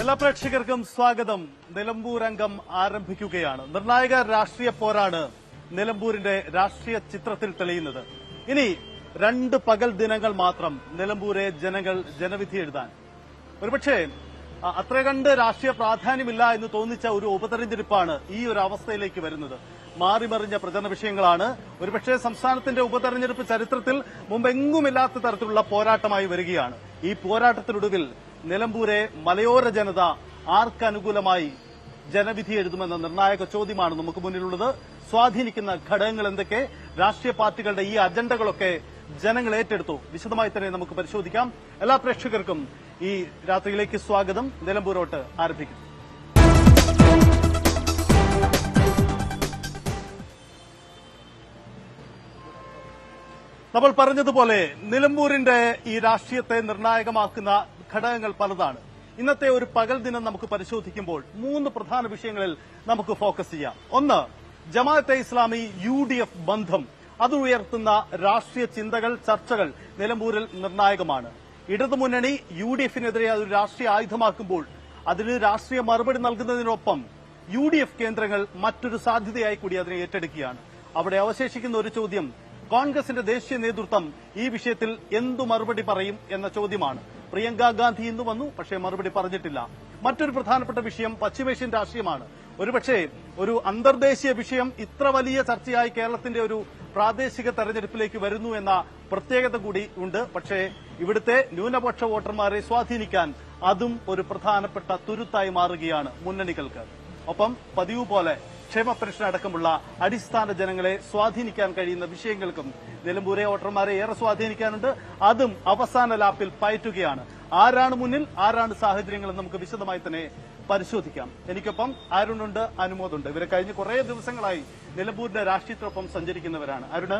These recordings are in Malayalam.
എല്ലാ പ്രേക്ഷകർക്കും സ്വാഗതം. നിലമ്പൂർ അംഗം ആരംഭിക്കുകയാണ്. നിർണായക രാഷ്ട്രീയ പോരാണ് നിലമ്പൂരിന്റെ രാഷ്ട്രീയ ചിത്രത്തിൽ തെളിയുന്നത്. ഇനി 2 പകൽ ദിനങ്ങൾ മാത്രം നിലമ്പൂരെ ജനങ്ങൾ ജനവിധി എഴുതാൻ. ഒരുപക്ഷെ അത്ര കണ്ട് രാഷ്ട്രീയ പ്രാധാന്യമില്ല എന്ന് തോന്നിച്ച ഒരു ഉപതെരഞ്ഞെടുപ്പാണ് ഈ ഒരു അവസ്ഥയിലേക്ക് വരുന്നത്. മാറിമറിഞ്ഞ പ്രചരണ വിഷയങ്ങളാണ്. ഒരുപക്ഷെ സംസ്ഥാനത്തിന്റെ ഉപതെരഞ്ഞെടുപ്പ് ചരിത്രത്തിൽ മുമ്പെങ്ങുമില്ലാത്ത തരത്തിലുള്ള പോരാട്ടമായി വരികയാണ്. ഈ പോരാട്ടത്തിനൊടുവിൽ നിലമ്പൂരെ മലയോര ജനത ആർക്കനുകൂലമായി ജനവിധി എഴുതുമെന്ന നിർണായക ചോദ്യമാണ് നമുക്ക് മുന്നിലുള്ളത്. സ്വാധീനിക്കുന്ന ഘടകങ്ങൾ എന്തൊക്കെ, രാഷ്ട്രീയ പാർട്ടികളുടെ ഈ അജണ്ടകളൊക്കെ ജനങ്ങൾ ഏറ്റെടുത്തു. വിശദമായി തന്നെ നമുക്ക് പരിശോധിക്കാം. എല്ലാ പ്രേക്ഷകർക്കും ഈ രാത്രിയിലേക്ക് സ്വാഗതം. നിലമ്പൂരോട്ട് ആരംഭിക്കും. നമ്മൾ പറഞ്ഞതുപോലെ നിലമ്പൂരിന്റെ ഈ രാഷ്ട്രീയത്തെ നിർണായകമാക്കുന്ന ഘടകങ്ങൾ പലതാണ്. ഇന്നത്തെ ഒരു പകൽ ദിനം നമുക്ക് പരിശോധിക്കുമ്പോൾ 3 പ്രധാന വിഷയങ്ങളിൽ നമുക്ക് ഫോക്കസ് ചെയ്യാം. ഒന്ന്, ജമാഅത്തെ ഇസ്ലാമി UDF ബന്ധം. അത് ഉയർത്തുന്ന രാഷ്ട്രീയ ചിന്തകൾ, ചർച്ചകൾ നിലമ്പൂരിൽ നിർണായകമാണ്. ഇടതുമുന്നണി UDFനെതിരെ അതൊരു രാഷ്ട്രീയ ആയുധമാക്കുമ്പോൾ അതിന് രാഷ്ട്രീയ മറുപടി നൽകുന്നതിനൊപ്പം UDF കേന്ദ്രങ്ങൾ മറ്റൊരു സാധ്യതയായി കൂടി അതിനെ ഏറ്റെടുക്കുകയാണ്. അവിടെ അവശേഷിക്കുന്ന ഒരു ചോദ്യം, കോൺഗ്രസിന്റെ ദേശീയ നേതൃത്വം ഈ വിഷയത്തിൽ എന്തു മറുപടി പറയും എന്ന ചോദ്യമാണ്. പ്രിയങ്ക ഗാന്ധി ഇന്ന് വന്നു, പക്ഷേ മറുപടി പറഞ്ഞിട്ടില്ല. മറ്റൊരു പ്രധാനപ്പെട്ട വിഷയം പശ്ചിമേഷ്യൻ രാഷ്ട്രീയമാണ്. ഒരുപക്ഷെ ഒരു അന്തർദേശീയ വിഷയം ഇത്ര വലിയ ചർച്ചയായി കേരളത്തിന്റെ ഒരു പ്രാദേശിക തെരഞ്ഞെടുപ്പിലേക്ക് വരുന്നു എന്ന പ്രത്യേകത കൂടി ഉണ്ട്. പക്ഷേ ഇവിടുത്തെ ന്യൂനപക്ഷ വോട്ടർമാരെ സ്വാധീനിക്കാൻ അതും ഒരു പ്രധാനപ്പെട്ട തുരുത്തായി മാറുകയാണ് മുന്നണികൾക്ക്. ഒപ്പം പതിവ് പോലെ ക്ഷേമ പെൻഷൻ അടക്കമുള്ള അടിസ്ഥാന ജനങ്ങളെ സ്വാധീനിക്കാൻ കഴിയുന്ന വിഷയങ്ങൾക്കും നിലമ്പൂരെ വോട്ടർമാരെ ഏറെ സ്വാധീനിക്കാനുണ്ട്. അതും അവസാന ലാപ്പിൽ പയറ്റുകയാണ്. ആരാണ് മുന്നിൽ, ആരാണ് സാഹചര്യങ്ങൾ എന്ന് നമുക്ക് വിശദമായി തന്നെ പരിശോധിക്കാം. എനിക്കൊപ്പം അരുണുണ്ട്, അനുമോദുണ്ട്. ഇവരെ കഴിഞ്ഞ കുറേ ദിവസങ്ങളായി നിലമ്പൂരിന്റെ രാഷ്ട്രീയത്തിനൊപ്പം സഞ്ചരിക്കുന്നവരാണ്. അരുണ്,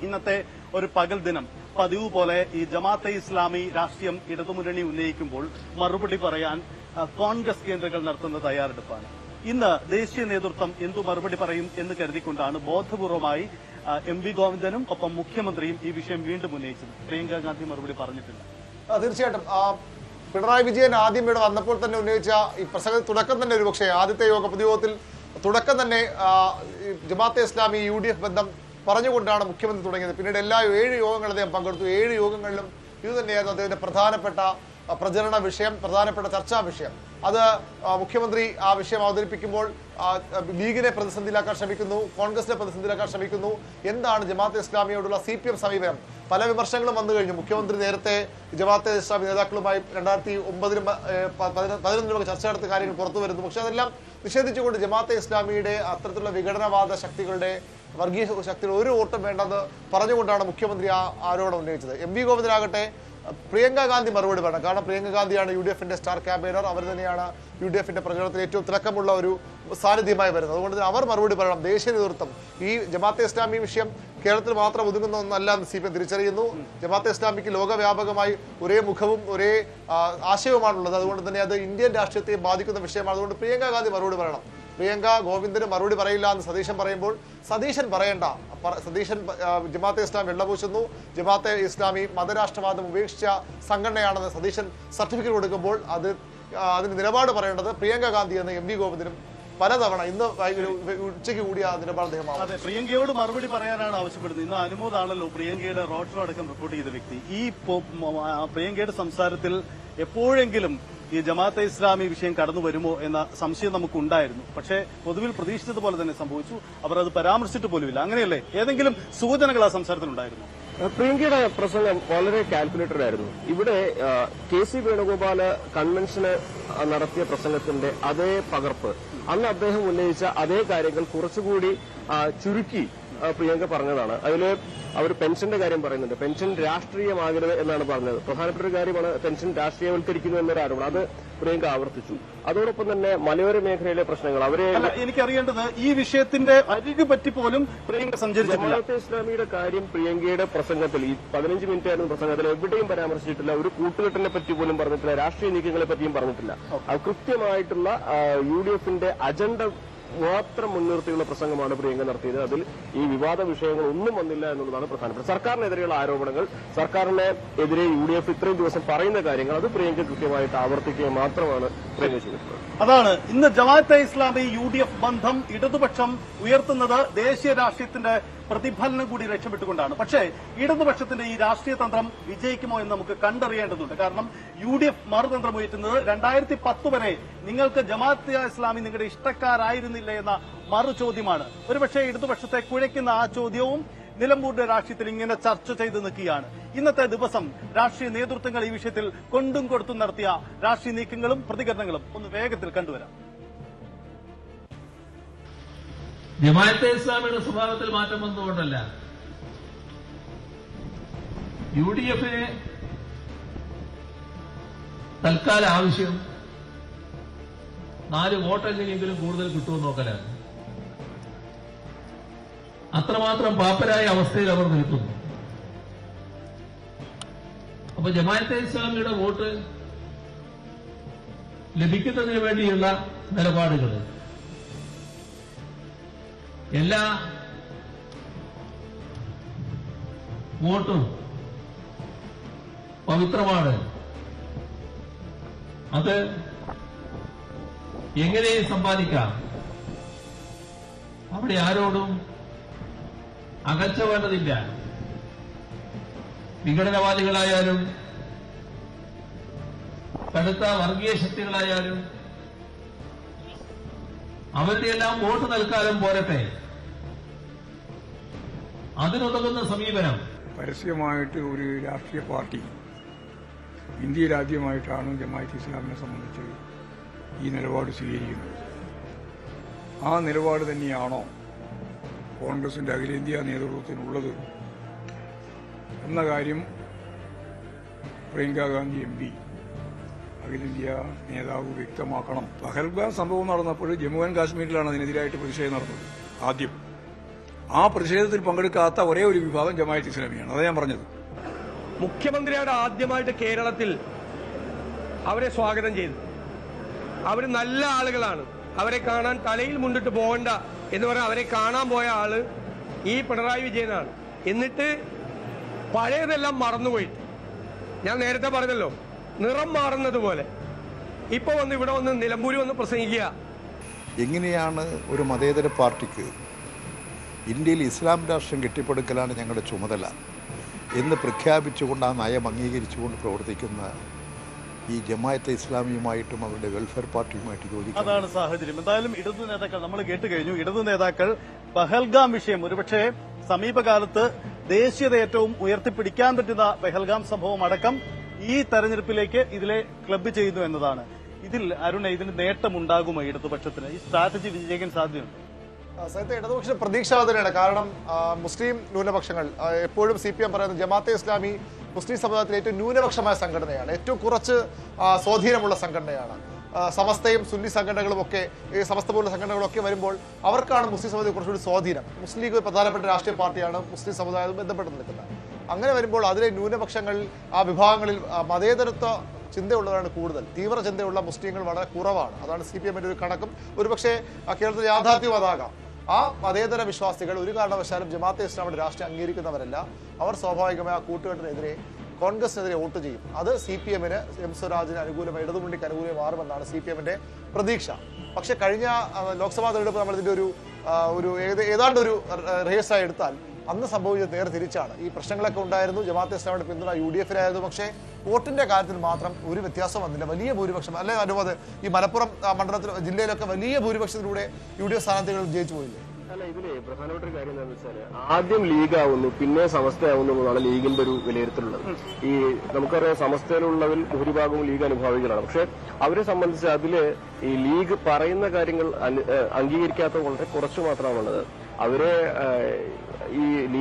ഇന്നത്തെ ഒരു പകൽ ദിനം പതിവ് പോലെ ഈ ജമാഅത്തെ ഇസ്ലാമി രാഷ്ട്രീയം ഇടതുമുന്നണി ഉന്നയിക്കുമ്പോൾ മറുപടി പറയാൻ കോൺഗ്രസ് കേന്ദ്രങ്ങൾ നടത്തുന്ന തയ്യാറെടുപ്പാണ്. ഇന്ന് ദേശീയ നേതൃത്വം എന്തു മറുപടി പറയും എന്ന് കരുതിക്കൊണ്ടാണ് ബോധപൂർവമായി MV ഗോവിന്ദനും ഒപ്പം മുഖ്യമന്ത്രിയും ഈ വിഷയം വീണ്ടും ഉന്നയിച്ചത്. പ്രിയങ്ക ഗാന്ധി മറുപടി പറഞ്ഞിട്ടില്ല. തീർച്ചയായിട്ടും പിണറായി വിജയൻ ആദ്യം ഇവിടെ വന്നപ്പോൾ തന്നെ ഉന്നയിച്ച ഈ പ്രസംഗ തുടക്കം തന്നെ ഒരുപക്ഷെ ആദ്യത്തെ പൊതുയോഗത്തിൽ തുടക്കം തന്നെ ജമാഅത്തെ ഇസ്ലാമി UDF ബന്ധം പറഞ്ഞുകൊണ്ടാണ് മുഖ്യമന്ത്രി തുടങ്ങിയത്. പിന്നീട് എല്ലാ 7 യോഗങ്ങളിൽ അദ്ദേഹം പങ്കെടുത്തു. 7 യോഗങ്ങളിലും ഇത് തന്നെയായിരുന്നു അദ്ദേഹത്തിന്റെ പ്രധാനപ്പെട്ട പ്രചരണ വിഷയം, പ്രധാനപ്പെട്ട ചർച്ചാ വിഷയം. അത് മുഖ്യമന്ത്രി ആ വിഷയം അവതരിപ്പിക്കുമ്പോൾ ലീഗിനെ പ്രതിസന്ധിയിലാക്കാൻ ശ്രമിക്കുന്നു, കോൺഗ്രസിനെ പ്രതിസന്ധിയിലാക്കാൻ ശ്രമിക്കുന്നു. എന്താണ് ജമാഅത്തെ ഇസ്ലാമിയോടുള്ള CPM സമീപനം? പല വിമർശനങ്ങളും വന്നു കഴിഞ്ഞു. മുഖ്യമന്ത്രി നേരത്തെ ജമാഅത്തെ ഇസ്ലാമി നേതാക്കളുമായി 2009-11 ചർച്ച നടത്തിയ കാര്യങ്ങൾ പുറത്തു വരുന്നു. പക്ഷെ അതെല്ലാം നിഷേധിച്ചുകൊണ്ട് ജമാഅത്തെ ഇസ്ലാമിയുടെ അത്തരത്തിലുള്ള വിഘടനവാദ ശക്തികളുടെ, വർഗീയ ശക്തിയുടെ ഒരു വോട്ടും വേണ്ടെന്ന് പറഞ്ഞുകൊണ്ടാണ് മുഖ്യമന്ത്രി ആ ആരോപണം ഉന്നയിച്ചത്. MV ഗോവിന്ദനാകട്ടെ പ്രിയങ്ക ഗാന്ധി മറുപടി പറയണം. കാരണം പ്രിയങ്ക ഗാന്ധിയാണ് UDFന്റെ സ്റ്റാർ ക്യാമ്പയിനർ. അവർ തന്നെയാണ് UDFന്റെ പ്രചരണത്തിൽ ഏറ്റവും തിളക്കമുള്ള ഒരു സാന്നിധ്യമായി വരുന്നത്. അതുകൊണ്ട് തന്നെ അവർ മറുപടി പറയണം. ദേശീയ നേതൃത്വം ഈ ജമാഅത്തെ ഇസ്ലാമി വിഷയം കേരളത്തിൽ മാത്രം ഒതുങ്ങുന്ന ഒന്നല്ല എന്ന് CPM തിരിച്ചറിയുന്നു. ജമാഅത്തെ ഇസ്ലാമിക്ക് ലോകവ്യാപകമായി ഒരേ മുഖവും ഒരേ ആശയവുമാണുള്ളത്. അതുകൊണ്ട് തന്നെ അത് ഇന്ത്യൻ രാഷ്ട്രീയത്തെ ബാധിക്കുന്ന വിഷയമാണ്. അതുകൊണ്ട് പ്രിയങ്ക ഗാന്ധി മറുപടി പറയണം. പ്രിയങ്ക ഗോവിന്ദന് മറുപടി പറയില്ല എന്ന് സതീശൻ പറയുമ്പോൾ സതീശൻ പറയണ്ട. സതീശൻ ജമാഅത്തെ ഇസ്ലാം വെള്ളപൂശുന്നു, ജമാഅത്തെ ഇസ്ലാമി മതരാഷ്ട്രവാദം ഉപേക്ഷിച്ച സംഘടനയാണെന്ന് സതീശൻ സർട്ടിഫിക്കറ്റ് കൊടുക്കുമ്പോൾ അതിന് നിലപാട് പറയേണ്ടത് പ്രിയങ്ക ഗാന്ധി എന്ന് MV ഗോവിന്ദനും പലതവണ ഇന്ന് ഉച്ചയ്ക്ക് കൂടി ആ നിലപാട് അദ്ദേഹമാണ്. അതെ, പ്രിയങ്കയോട് മറുപടി പറയാനാണ് ആവശ്യപ്പെടുന്നത്. ഇന്ന് അനുമോദാണല്ലോ പ്രിയങ്കയുടെ റോഡ് ഷോ അടക്കം റിപ്പോർട്ട് ചെയ്ത വ്യക്തി. ഈ പ്രിയങ്കയുടെ സംസാരത്തിൽ എപ്പോഴെങ്കിലും ഈ ജമാഅത്തെ ഇസ്ലാമി വിഷയം കടന്നു വരുമോ എന്ന സംശയം നമുക്കുണ്ടായിരുന്നു. പക്ഷേ പൊതുവിൽ പ്രതീക്ഷിച്ചതുപോലെ തന്നെ സംഭവിച്ചു. അവർ അത് പരാമർശിച്ചിട്ട് പോലുമില്ല. അങ്ങനെയല്ലേ? ഏതെങ്കിലും സൂചനകൾ ആ സംസാരത്തിലുണ്ടായിരുന്നു? പ്രിയങ്കയുടെ പ്രസംഗം വളരെ കാൽക്കുലേറ്റഡ് ആയിരുന്നു. ഇവിടെ KC വേണുഗോപാല് കൺവെൻഷന് നടത്തിയ പ്രസംഗത്തിന്റെ അതേ പകർപ്പ്, അന്ന് അദ്ദേഹം ഉന്നയിച്ച അതേ കാര്യങ്ങൾ കുറച്ചുകൂടി ചുരുക്കി പ്രിയങ്ക പറഞ്ഞതാണ്. അതില് അവർ പെൻഷന്റെ കാര്യം പറയുന്നുണ്ട്. പെൻഷൻ രാഷ്ട്രീയമാകരുത് എന്നാണ് പറഞ്ഞത്. പ്രധാനപ്പെട്ട ഒരു കാര്യമാണ് പെൻഷൻ രാഷ്ട്രീയവൽക്കരിക്കുന്നു എന്നൊരു ആരോപണം. അത് പ്രിയങ്ക ആവർത്തിച്ചു. അതോടൊപ്പം തന്നെ മലയോര മേഖലയിലെ പ്രശ്നങ്ങൾ എനിക്കറിയേണ്ടത് ഈ വിഷയത്തിന്റെ അരികു പറ്റി പോലും പ്രിയങ്ക സഞ്ചരിച്ചിട്ടില്ല. ജമാഅത്തെ ഇസ്ലാമിയുടെ കാര്യം പ്രിയങ്കയുടെ പ്രസംഗത്തിൽ ഈ 15 മിനിറ്റ് ആയിരുന്നു പ്രസംഗത്തിൽ എവിടെയും പരാമർശിച്ചിട്ടില്ല. ഒരു കൂട്ടുകെട്ടിനെ പറ്റി പോലും പറഞ്ഞിട്ടില്ല. രാഷ്ട്രീയ നീക്കങ്ങളെ പറ്റിയും പറഞ്ഞിട്ടില്ല. അത് കൃത്യമായിട്ടുള്ള UDFന്റെ അജണ്ട മാത്രം മുൻനിർത്തിയുള്ള പ്രസംഗമാണ് പ്രിയങ്ക നടത്തിയത്. അതിൽ ഈ വിവാദ വിഷയങ്ങൾ ഒന്നും വന്നില്ല എന്നുള്ളതാണ് പ്രധാനപ്പെട്ട. സർക്കാരിനെതിരെയുള്ള ആരോപണങ്ങൾ, സർക്കാരിനെ എതിരെ UDF ഇത്രയും ദിവസം പറയുന്ന കാര്യങ്ങൾ അത് പ്രിയങ്ക കൃത്യമായിട്ട് ആവർത്തിക്കുക മാത്രമാണ് പ്രിയങ്ക ചെയ്തിട്ടുള്ളത്. അതാണ് ഇന്ന് ജമാഅത്തെ ഇസ്ലാമി UDF ബന്ധം ഇടതുപക്ഷം ഉയർത്തുന്നത് ദേശീയ രാഷ്ട്രീയത്തിന്റെ പ്രതിഫലനം കൂടി ലക്ഷ്യമിട്ടുകൊണ്ടാണ്. പക്ഷേ ഇടതുപക്ഷത്തിന്റെ ഈ രാഷ്ട്രീയ തന്ത്രം വിജയിക്കുമോ എന്ന് നമുക്ക് കണ്ടറിയേണ്ടതുണ്ട്. കാരണം UDF മറുതന്ത്രം ഉയർത്തുന്നത് 2010 വരെ നിങ്ങൾക്ക് ജമാഅത്തെ ഇസ്ലാമി നിങ്ങളുടെ ഇഷ്ടക്കാരായിരുന്നില്ല എന്ന മറു ചോദ്യമാണ്. ഒരുപക്ഷെ ഇടതുപക്ഷത്തെ കുഴയ്ക്കുന്ന ആ ചോദ്യവും നിലമ്പൂരിന്റെ രാഷ്ട്രീയത്തിൽ ഇങ്ങനെ ചർച്ച ചെയ്ത് നിൽക്കുകയാണ്. ഇന്നത്തെ ദിവസം രാഷ്ട്രീയ നേതൃത്വങ്ങൾ ഈ വിഷയത്തിൽ കൊണ്ടും കൊടുത്തും നടത്തിയ രാഷ്ട്രീയ നീക്കങ്ങളും പ്രതികരണങ്ങളും ഒന്ന് വേഗത്തിൽ കണ്ടുവരാം. ജമാഅത്തെ ഇസ്ലാമിയുടെ സ്വഭാവത്തിൽ മാറ്റം വന്നുകൊണ്ടല്ല, UDFന് തൽക്കാല ആവശ്യം 4 വോട്ടെങ്കിലും കൂടുതൽ കിട്ടുമെന്ന് നോക്കലാണ്. അത്രമാത്രം പാപ്പരായ അവസ്ഥയിൽ അവർ നിൽക്കുന്നു. അപ്പൊ ജമാഅത്തെ ഇസ്ലാമിയുടെ വോട്ട് ലഭിക്കുന്നതിന് വേണ്ടിയുള്ള നിലപാടുകൾ എല്ലാ വോട്ടും പവിത്രമാണ്. അത് എങ്ങനെയും സമ്പാദിക്കാം. അവിടെ ആരോടും അകൽച്ച വേണ്ടതില്ല. വിഘടനവാദികളായാലും കടുത്ത വർഗീയ ശക്തികളായാലും അവരുടെ എല്ലാം വോട്ട് നൽകാനും പോരട്ടെ. അതിനുതകുന്ന സമീപനം പരസ്യമായിട്ട് ഒരു രാഷ്ട്രീയ പാർട്ടി ഇന്ത്യയിൽ ആദ്യമായിട്ടാണ് ജമാഅത്തെ ഇസ്ലാമിനെ സംബന്ധിച്ച് ഈ നിലപാട് സ്വീകരിക്കുന്നത്. ആ നിലപാട് തന്നെയാണോ കോൺഗ്രസിന്റെ അഖിലേന്ത്യാ നേതൃത്വത്തിനുള്ളത് എന്ന കാര്യം പ്രിയങ്ക ഗാന്ധി MP അഖിലേന്ത്യാ നേതാവ് വ്യക്തമാക്കണം. പഹൽഗാം സംഭവം നടന്നപ്പോൾ ജമ്മു ആൻഡ് കാശ്മീരിലാണ് അതിനെതിരായിട്ട് പ്രതിഷേധം നടന്നത്. ആദ്യം ആ പ്രതിഷേധത്തിൽ പങ്കെടുക്കാത്ത ഒരേ ഒരു വിഭാഗം ജമാഅത്തെ ഇസ്ലാമിയാണ്. അതാ ഞാൻ പറഞ്ഞത്. മുഖ്യമന്ത്രിയുടെ ആദ്യമായിട്ട് കേരളത്തിൽ അവരെ സ്വാഗതം ചെയ്തു. അവർ നല്ല ആളുകളാണ്. അവരെ കാണാൻ തലയിൽ മുണ്ടിട്ട് പോകണ്ട എന്ന് പറഞ്ഞാൽ അവരെ കാണാൻ പോയ ആള് ഈ പിണറായി വിജയനാണ്. എന്നിട്ട് പഴയതെല്ലാം മറന്നുപോയി. ഞാൻ നേരത്തെ പറഞ്ഞല്ലോ, നിറം മാറുന്നത് പോലെ ഇപ്പൊ വന്ന് ഇവിടെ വന്ന് നിലമ്പൂരി വന്ന് പ്രസംഗിക്കുക. എങ്ങനെയാണ് ഒരു മതേതര പാർട്ടിക്ക് ഇന്ത്യയിൽ ഇസ്ലാം രാഷ്ട്രം കെട്ടിപ്പടുക്കലാണ് ഞങ്ങളുടെ ചുമതല എന്ന് പ്രഖ്യാപിച്ചുകൊണ്ട് ആ നയം അംഗീകരിച്ചുകൊണ്ട് പ്രവർത്തിക്കുന്ന ഈ ജമാഅത്തെ ഇസ്ലാമിയുമായിട്ടും അവരുടെ വെൽഫെയർ പാർട്ടിയുമായിട്ട് യോജിക്കും. അതാണ് സാഹചര്യം. എന്തായാലും ഇടതു നേതാക്കൾ നമ്മൾ കേട്ട് കഴിഞ്ഞു. ഇടതു നേതാക്കൾ പഹൽഗാം വിഷയം ഒരുപക്ഷെ സമീപകാലത്ത് ദേശീയത ഏറ്റവും ഉയർത്തിപ്പിടിക്കാൻ പറ്റുന്ന പഹൽഗാം സംഭവം അടക്കം ഈ തെരഞ്ഞെടുപ്പിലേക്ക് ഇതിലെ ക്ലബ്ബ് ചെയ്യുന്നു എന്നതാണ്. ഇതിൽ അരുണ ഇതിന് നേട്ടമുണ്ടാകുമോ ഇടതുപക്ഷത്തിന്? ഈ സ്ട്രാറ്റജി വിജയിക്കാൻ സാധ്യതയുണ്ട്? സത്യത്തെ ഇടതുപക്ഷം പ്രതീക്ഷാവതനാണ്. കാരണം മുസ്ലിം ന്യൂനപക്ഷങ്ങൾ എപ്പോഴും CPM പറയുന്നത് ജമാഅത്തെ ഇസ്ലാമി മുസ്ലിം സമുദായത്തിലെ ഏറ്റവും ന്യൂനപക്ഷമായ സംഘടനയാണ്, ഏറ്റവും കുറച്ച് സ്വാധീനമുള്ള സംഘടനയാണ്. സമസ്തയും സുന്നി സംഘടനകളും ഒക്കെ, ഈ സമസ്ത പോലുള്ള സംഘടനകളൊക്കെ വരുമ്പോൾ അവർക്കാണ് മുസ്ലിം സമുദായം കുറച്ചുകൂടി സ്വാധീനം. മുസ്ലിം ലീഗ് പ്രധാനപ്പെട്ട രാഷ്ട്രീയ പാർട്ടിയാണ് മുസ്ലിം സമുദായവും ബന്ധപ്പെട്ട് നിൽക്കുന്നത്. അങ്ങനെ വരുമ്പോൾ അതിലെ ന്യൂനപക്ഷങ്ങൾ, ആ വിഭാഗങ്ങളിൽ മതേതരത്വ ചിന്തയുള്ളവരാണ് കൂടുതൽ. തീവ്ര ചിന്തയുള്ള മുസ്ലിങ്ങൾ വളരെ കുറവാണ്. അതാണ് CPMന്റെ ഒരു കണക്കും. ഒരുപക്ഷെ കേരളത്തിൽ യാഥാർത്ഥ്യം അതാകാം. ആ മതേതര വിശ്വാസികൾ ഒരു കാരണവശാലും ജമാഅത്തെ ഇസ്ലാമിയുടെ രാഷ്ട്രീയം അംഗീകരിക്കുന്നവരല്ല. അവർ സ്വാഭാവികമായി ആ കൂട്ടുകെട്ടിനെതിരെ, കോൺഗ്രസിനെതിരെ വോട്ട് ചെയ്യും. അത് CPMന്, M സ്വരാജിന് അനുകൂലമായി, ഇടതുമുന്നണിക്ക് അനുകൂലമായി മാറുമെന്നാണ് CPMന്റെ പ്രതീക്ഷ. പക്ഷെ കഴിഞ്ഞ ലോക്സഭാ തെരഞ്ഞെടുപ്പ് നമ്മൾ ഇതിന്റെ ഒരു ഏതാണ്ട് ഒരു രഹസ്യമായി എടുത്താൽ അന്ന് സംഭവിച്ചത് നേരെ തിരിച്ചാണ്. ഈ പ്രശ്നങ്ങളൊക്കെ ഉണ്ടായിരുന്നു. ജമാഅത്തെ ഇസ്ലാമിയുടെ പിന്തുണ UDFനായിരുന്നു. പക്ഷേ വോട്ടിന്റെ കാര്യത്തിൽ മാത്രം ഒരു വ്യത്യാസം വന്നില്ല. വലിയ ഭൂരിപക്ഷം, അല്ലെ അനുവാദ്, ഈ മലപ്പുറം മണ്ഡലത്തിൽ, ജില്ലയിലൊക്കെ വലിയ ഭൂരിപക്ഷത്തിലൂടെ UDF സ്ഥാനാർത്ഥികൾ ജയിച്ചു പോയില്ലേ? അല്ല, ഇതിലെ പ്രധാനപ്പെട്ട ഒരു കാര്യം എന്താണെന്ന് വെച്ചാൽ ആദ്യം ലീഗാവുന്നു, പിന്നെ സമസ്തയാവുന്നു എന്നാണ് ലീഗിന്റെ ഒരു വിലയിരുത്തലുള്ളത്. ഈ നമുക്കറിയാം, സമസ്തയിലുള്ളതിൽ ഭൂരിഭാഗവും ലീഗ് അനുഭാവികളാണ്. പക്ഷെ അവരെ സംബന്ധിച്ച് അതില് ഈ ലീഗ് പറയുന്ന കാര്യങ്ങൾ അംഗീകരിക്കാത്ത വളരെ കുറച്ച് മാത്രമാണുള്ളത്. അവരെ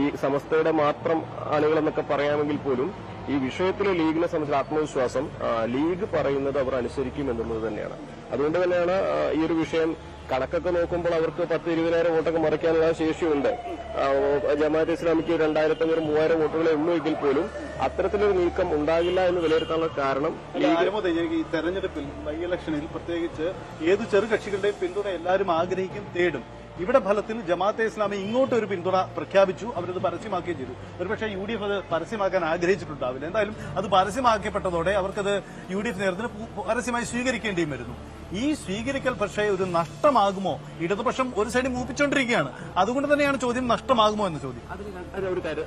ഈ സമസ്തയുടെ മാത്രം ആളുകൾ എന്നൊക്കെ പറയാമെങ്കിൽ പോലും ഈ വിഷയത്തിൽ ലീഗിനെ സംബന്ധിച്ച ആത്മവിശ്വാസം ലീഗ് പറയുന്നത് അവർ അനുസരിക്കും എന്നുള്ളത് തന്നെയാണ്. അതുകൊണ്ട് തന്നെയാണ് ഈ ഒരു വിഷയം കണക്കൊക്കെ നോക്കുമ്പോൾ അവർക്ക് 10-20,000 വോട്ടൊക്കെ മറിക്കാനുള്ള ശേഷിയുണ്ട്. ജമാഅത്ത് ഇസ്ലാമിക്ക് 2,500-3,000 വോട്ടുകളെ ഉള്ളൂ എങ്കിൽ പോലും അത്തരത്തിലൊരു നീക്കം ഉണ്ടാകില്ല എന്ന് വിലയിരുത്താനുള്ള കാരണം ഈ തെരഞ്ഞെടുപ്പിൽ ബൈ ഇലക്ഷനിൽ പ്രത്യേകിച്ച് ഏത് ചെറു കക്ഷികളുടെയും പിന്തുണ എല്ലാവരും ആഗ്രഹിക്കും, തേടും. ഇവിടെ ഫലത്തിൽ ജമാഅത്തെ ഇസ്ലാമി ഇങ്ങോട്ട് ഒരു പിന്തുണ പ്രഖ്യാപിച്ചു, അവരത് പരസ്യമാക്കുകയും ചെയ്തു. ഒരുപക്ഷെ UDF അത് പരസ്യമാക്കാൻ ആഗ്രഹിച്ചിട്ടുണ്ടാവില്ല. എന്തായാലും അത് പരസ്യമാക്കപ്പെട്ടതോടെ അവർക്കത് UDF നേതൃത്വത്തിന് പരസ്യമായി സ്വീകരിക്കേണ്ടിയും വരുന്നു. ഈ സ്വീകരിക്കൽ പക്ഷേ ഒരു നഷ്ടമാകുമോ? ഇടതുപക്ഷം ഒരു സൈഡിൽ മൂപ്പിച്ചുകൊണ്ടിരിക്കുകയാണ്. അതുകൊണ്ട് തന്നെയാണ് ചോദ്യം, നഷ്ടമാകുമോ എന്ന ചോദ്യം.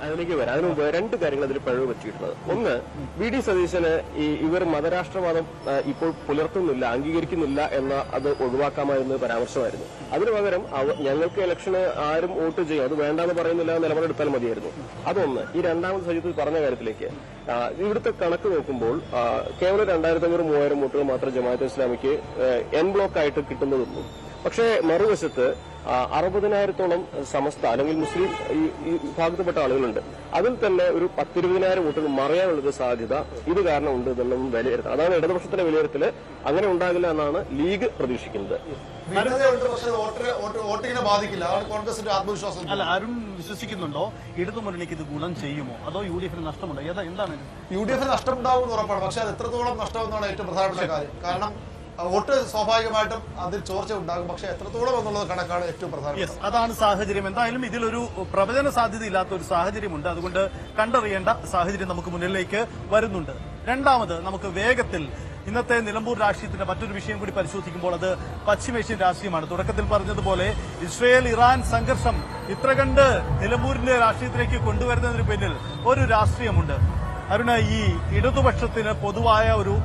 അതിലേക്ക് വരാം. അതിന് മുമ്പ് 2 കാര്യങ്ങൾ അതിൽ പിഴവ് പറ്റിയിട്ടുള്ളത്. ഒന്ന്, VD സതീശന് ഇവർ മതരാഷ്ട്രവാദം ഇപ്പോൾ പുലർത്തുന്നില്ല, അംഗീകരിക്കുന്നില്ല എന്ന അത് ഒഴിവാക്കാമായിരുന്ന പരാമർശമായിരുന്നു. അതിനു പകരം ഞങ്ങൾക്ക് ഇലക്ഷന് ആരും വോട്ട് ചെയ്യും, അത് വേണ്ടാന്ന് പറയുന്നില്ല നിലപാടെടുത്താൽ മതിയായിരുന്നു. അതൊന്ന്. ഈ രണ്ടാമത് സജിത്തിൽ പറഞ്ഞ കാര്യത്തിലേക്ക്, ഇവിടുത്തെ കണക്ക് നോക്കുമ്പോൾ കേവലം 2,500-3,000 വോട്ടുകൾ മാത്രം ജമാഅത്ത് ഇസ്ലാമിക്ക് എൻ ബ്ലോക്ക് ആയിട്ട് കിട്ടുന്നതുള്ളൂ. പക്ഷേ മറുവശത്ത് 60,000-ഓളം സമസ്ത അല്ലെങ്കിൽ മുസ്ലിം ഈ വിഭാഗത്തിൽപ്പെട്ട ആളുകളുണ്ട്. അതിൽ തന്നെ ഒരു 10-20,000 വോട്ടുകൾ മറയാനുള്ളൊരു സാധ്യത ഇത് കാരണം ഉണ്ട് എന്നുള്ളതും വിലയിരുത്തണം. അതാണ് ഇടതുപക്ഷത്തിന്റെ വിലയിരുത്തല്. അങ്ങനെ ഉണ്ടാകില്ല എന്നാണ് ലീഗ് പ്രതീക്ഷിക്കുന്നത്. വോട്ടിങ്ങിനെ ബാധിക്കില്ല, അതാണ് കോൺഗ്രസിന്റെ ആത്മവിശ്വാസം. അല്ല, അരുൺ വിശ്വസിക്കുന്നുണ്ടോ ഇടതുമുന്നണിക്ക് ഇത് ഗുണം ചെയ്യുമോ, അതോ UDF-ന് നഷ്ടമുണ്ടോ? എന്താണ്? UDF-ന് നഷ്ടമുണ്ടാവും ഉറപ്പാണ്. പക്ഷെ അത് എത്രത്തോളം നഷ്ടമെന്നാണ് ഏറ്റവും പ്രധാനപ്പെട്ട കാര്യം. കാരണം വോട്ട് സ്വാഭാവികമായിട്ടും അതിൽ ചോർച്ച ഉണ്ടാകും, പക്ഷെ എത്രത്തോളം എന്നുള്ളത് കണക്കാണ് ഏറ്റവും പ്രധാനം. അതാണ് സാഹചര്യം. എന്തായാലും ഇതിലൊരു പ്രവചന സാധ്യതയില്ലാത്ത ഒരു സാഹചര്യമുണ്ട്. അതുകൊണ്ട് കണ്ടറിയേണ്ട സാഹചര്യം നമുക്ക് മുന്നിലേക്ക് വരുന്നുണ്ട്. രണ്ടാമത്, നമുക്ക് വേഗത്തിൽ ഇന്നത്തെ നിലമ്പൂർ രാഷ്ട്രീയത്തിന്റെ മറ്റൊരു വിഷയം കൂടി പരിശോധിക്കുമ്പോൾ അത് പശ്ചിമേഷ്യൻ രാഷ്ട്രീയമാണ്. തുടക്കത്തിൽ പറഞ്ഞതുപോലെ ഇസ്രയേൽ-ഇറാൻ സംഘർഷം ഇത്ര കണ്ട് നിലമ്പൂരിന്റെ രാഷ്ട്രീയത്തിലേക്ക് കൊണ്ടുവരുന്നതിന് പിന്നിൽ ഒരു രാഷ്ട്രീയമുണ്ട്. അരുണ, ഈ ഇടതുപക്ഷത്തിന് പൊതുവായ ഒരു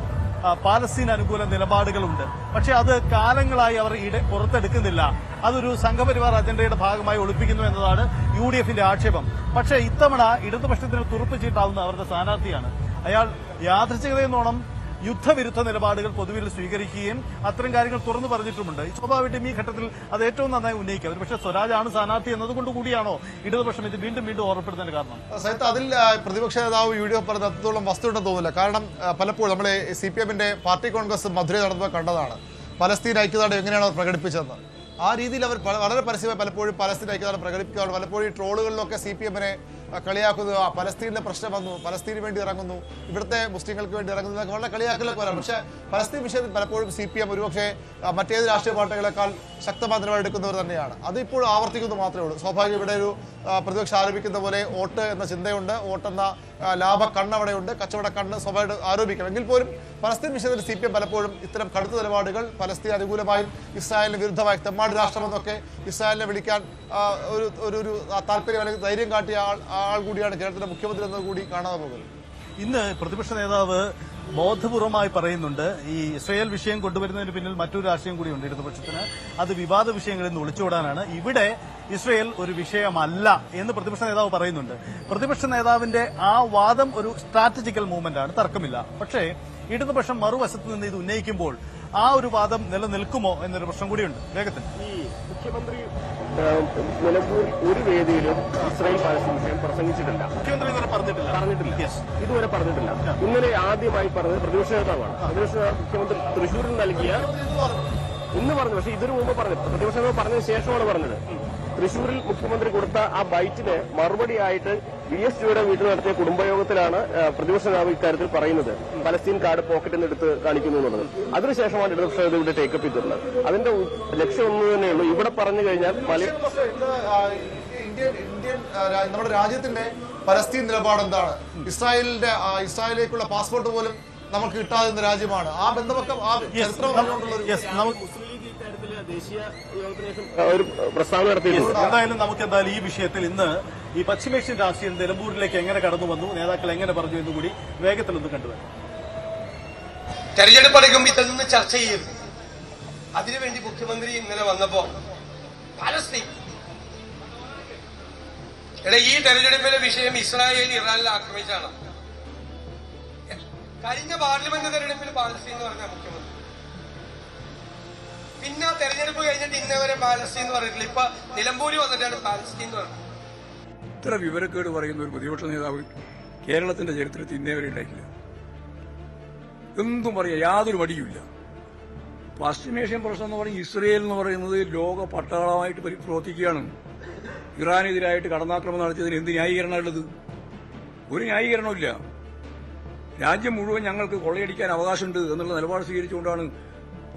പാലസ്തീൻ അനുകൂല നിലപാടുകളുണ്ട്. പക്ഷെ അത് കാലങ്ങളായി അവർ പുറത്തെടുക്കുന്നില്ല. അതൊരു സംഘപരിവാർ അജണ്ടയുടെ ഭാഗമായി ഒളിപ്പിക്കുന്നു എന്നതാണ് UDF-ന്റെ ആക്ഷേപം. പക്ഷേ ഇത്തവണ ഇടതുപക്ഷത്തിന് തുറുപ്പ് ചീട്ടാവുന്ന അവരുടെ സ്ഥാനാർത്ഥിയാണ്. അയാൾ യാദൃച്ഛികതയെന്നോണം യുദ്ധവിരുദ്ധ നിലപാടുകൾ പൊതുവിൽ സ്വീകരിക്കുകയും അത്തരം കാര്യങ്ങൾ തുറന്നു പറഞ്ഞിട്ടുമുണ്ട്. സ്വാഭാവികമായിട്ടും ഈ ഘട്ടത്തിൽ അത് ഏറ്റവും നന്നായി ഉന്നയിക്കാം. പക്ഷേ സ്വരാജാണ് സ്ഥാനാർത്ഥി എന്നതുകൊണ്ട് കൂടിയാണോ ഇടതുപക്ഷം ഇത് വീണ്ടും വീണ്ടും ഓർമ്മപ്പെടുന്നതിന് കാരണം? സഹിത്ത് അതിൽ പ്രതിപക്ഷ നേതാവ് UDF പറഞ്ഞ അത്രത്തോളം വസ്തുണ്ടെന്ന് തോന്നുന്നില്ല. കാരണം പലപ്പോഴും നമ്മളെ CPM-ന്റെ പാർട്ടി കോൺഗ്രസ് മധുരയിൽ നടന്നപ്പോൾ കണ്ടതാണ് പലസ്തീൻ ഐക്യദാർഢ്യം എങ്ങനെയാണ് അവർ പ്രകടിപ്പിച്ചതെന്ന്. ആ രീതിയിൽ അവർ വളരെ പരസ്യമായി പലപ്പോഴും പലസ്തീൻ ഐക്യദാർഢ്യം പ്രകടിപ്പിക്കാറുണ്ട്. പലപ്പോഴും ഈ ട്രോളുകളിലൊക്കെ CPM-നെ കളിയാക്കുന്നത്, പലസ്തീനിലെ പ്രശ്നം വന്നു, പലസ്തീന് വേണ്ടി ഇറങ്ങുന്നു, ഇവിടുത്തെ മുസ്ലിങ്ങൾക്ക് വേണ്ടി ഇറങ്ങുന്നു എന്നൊക്കെ വളരെ കളിയാക്കലൊക്കെ വരാം. പക്ഷേ പലസ്തീൻ വിഷയത്തിൽ പലപ്പോഴും CPM ഒരുപക്ഷെ മറ്റേത് രാഷ്ട്രീയ പാർട്ടികളെക്കാൾ ശക്തമായ നിലപാടെടുക്കുന്നവർ തന്നെയാണ്. അതിപ്പോൾ ആവർത്തിക്കുന്നത് മാത്രമേ ഉള്ളൂ. സ്വാഭാവികം ഇവിടെ ഒരു പ്രതിപക്ഷം ആരോപിക്കുന്ന പോലെ വോട്ട് എന്ന ചിന്തയുണ്ട്, വോട്ടെന്ന ലാഭ കണ്ണവിടെയുണ്ട്, കച്ചവട കണ്ണ് സ്വാഭാവിക ആരോപിക്കാം. എങ്കിൽ പോലും പലസ്തീൻ വിഷയത്തിൽ CPM പലപ്പോഴും ഇത്തരം കടുത്ത നിലപാടുകൾ, പലസ്തീൻ അനുകൂലമായും ഇസ്രായേലിന് വിരുദ്ധമായി തെമ്മാടി രാഷ്ട്രമെന്നൊക്കെ ഇസ്രായേലിനെ വിളിക്കാൻ ഒരു താല്പര്യം അല്ലെങ്കിൽ ധൈര്യം കാട്ടിയ ആൾ കൂടിയാണ് കേരളത്തിലെ മുഖ്യമന്ത്രി എന്നത് കൂടി കാണാതെ പോകുന്നത്. ഇന്ന് പ്രതിപക്ഷ നേതാവ് ബോധപൂർവമായി പറയുന്നുണ്ട്, ഈ ഇസ്രയേൽ വിഷയം കൊണ്ടുവരുന്നതിന് പിന്നിൽ മറ്റൊരു രാഷ്ട്രീയം കൂടിയുണ്ട് ഇടതുപക്ഷത്തിന്. അത് വിവാദ വിഷയങ്ങളിൽ നിന്ന് ഒളിച്ചോടാനാണ്. ഇവിടെ ഇസ്രയേൽ ഒരു വിഷയമല്ല എന്ന് പ്രതിപക്ഷ നേതാവ് പറയുന്നുണ്ട്. പ്രതിപക്ഷ നേതാവിന്റെ ആ വാദം ഒരു സ്ട്രാറ്റജിക്കൽ മൂവ്മെന്റ് ആണ്, തർക്കമില്ല. പക്ഷേ ഇടതുപക്ഷം മറുവശത്ത് നിന്ന് ഇത് ഉന്നയിക്കുമ്പോൾ ആ ഒരു വാദം നിലനിൽക്കുമോ എന്നൊരു പ്രശ്നം കൂടിയുണ്ട്. വേഗത്തിൽ ഈ മുഖ്യമന്ത്രി നിലമ്പൂർ ഒരു വേദിയിലും ഇസ്രായേൽ പാലസ്തീൻ വിഷയം പ്രസംഗിച്ചിട്ടില്ല. മുഖ്യമന്ത്രി ഇതുവരെ പറഞ്ഞിട്ടില്ല. ഇന്നലെ ആദ്യമായി പറഞ്ഞത് പ്രതിപക്ഷ നേതാവാണ്. പ്രതിപക്ഷ മുഖ്യമന്ത്രി തൃശൂരിൽ നൽകിയ ഇന്ന് പറഞ്ഞു. പക്ഷേ ഇതിനു മുമ്പ് പറഞ്ഞു, പ്രതിപക്ഷ നേതാവ് പറഞ്ഞതിന് ശേഷമാണ് പറഞ്ഞത്. തൃശൂരിൽ മുഖ്യമന്ത്രി കൊടുത്ത ആ ബൈറ്റിന് മറുപടിയായിട്ട് VS ജിയുടെ വീട്ടിൽ നടത്തിയ കുടുംബയോഗത്തിലാണ് പ്രതിപക്ഷ നേതാവ് ഇക്കാര്യത്തിൽ പറയുന്നത് പലസ്തീൻ കാർഡ് പോക്കറ്റിൽ നിന്ന് എടുത്ത് കാണിക്കുന്നു എന്നുള്ളത്. അതിനുശേഷമാണ് ഇടതുപക്ഷ നേതാവ് ഇവിടെ ടേക്കപ്പ് ചെയ്തിട്ടുള്ളത്. അതിന്റെ ലക്ഷ്യം ഒന്നു തന്നെയുള്ളൂ. ഇവിടെ പറഞ്ഞു കഴിഞ്ഞാൽ ഇന്ത്യൻ നമ്മുടെ രാജ്യത്തിന്റെ പലസ്തീൻ നിലപാട് എന്താണ്? ഇസ്രായേലിലേക്കുള്ള പാസ്പോർട്ട് പോലും നമുക്ക് കിട്ടാതിരുന്ന രാജ്യമാണ്. ആ ബന്ധമൊക്കെ ആ ചരിത്രം ദേശീയ ഒരു പ്രസ്താവന നടത്തിയിട്ടുണ്ട്. എന്തായാലും ഈ വിഷയത്തിൽ ഇന്ന് ഈ പശ്ചിമേഷ്യൻ രാഷ്ട്രീയം നിലമ്പൂരിലേക്ക് എങ്ങനെ കടന്നു വന്നു, നേതാക്കൾ എങ്ങനെ പറഞ്ഞു എന്നുകൂടി വേഗത്തിലൊന്ന് കണ്ടുവരാം. തെരഞ്ഞെടുപ്പ് അടുക്കുമ്പോൾ ഇതൊന്ന് ചർച്ച ചെയ്യും. അതിനുവേണ്ടി മുഖ്യമന്ത്രി ഇന്നലെ വന്നപ്പോ പാലസ്തീൻ ഈ തെരഞ്ഞെടുപ്പിലെ വിഷയം ഇസ്രായേൽ ഇറാനിൽ ആക്രമിച്ചാണ്. കഴിഞ്ഞ പാർലമെന്റ് തെരഞ്ഞെടുപ്പിൽ പാലസ്തീൻ എന്ന് പറഞ്ഞ മുഖ്യമന്ത്രി, പിന്നെ തെരഞ്ഞെടുപ്പ് കഴിഞ്ഞിട്ട് ഇന്നവരെ പാലസ്തീൻ എന്ന് പറഞ്ഞിട്ടില്ല. ഇപ്പൊ നിലമ്പൂരി വന്നിട്ടാണ് പാലസ്തീൻ എന്ന് പറഞ്ഞത്. ഇത്ര വിവരക്കേട് പറയുന്ന ഒരു പ്രതിപക്ഷ നേതാവ് കേരളത്തിന്റെ ചരിത്രത്തിൽ ഇന്നേ വരെ ഉണ്ടായിട്ടില്ല. എന്തും പറയാം, യാതൊരു മടിയുമില്ല. പശ്ചിമേഷ്യൻ പ്രശ്നം എന്ന് പറഞ്ഞാൽ ഇസ്രയേൽ എന്ന് പറയുന്നത് ലോക പട്ടാളമായിട്ട് പ്രവർത്തിക്കുകയാണ്. ഇറാനെതിരായിട്ട് കടന്നാക്രമണം നടത്തിയതിന് എന്ത് ന്യായീകരണമുള്ളത്? ഒരു ന്യായീകരണമില്ല. രാജ്യം മുഴുവൻ ഞങ്ങൾക്ക് കൊള്ളയടിക്കാൻ അവകാശമുണ്ട് എന്നുള്ള നിലപാട് സ്വീകരിച്ചുകൊണ്ടാണ്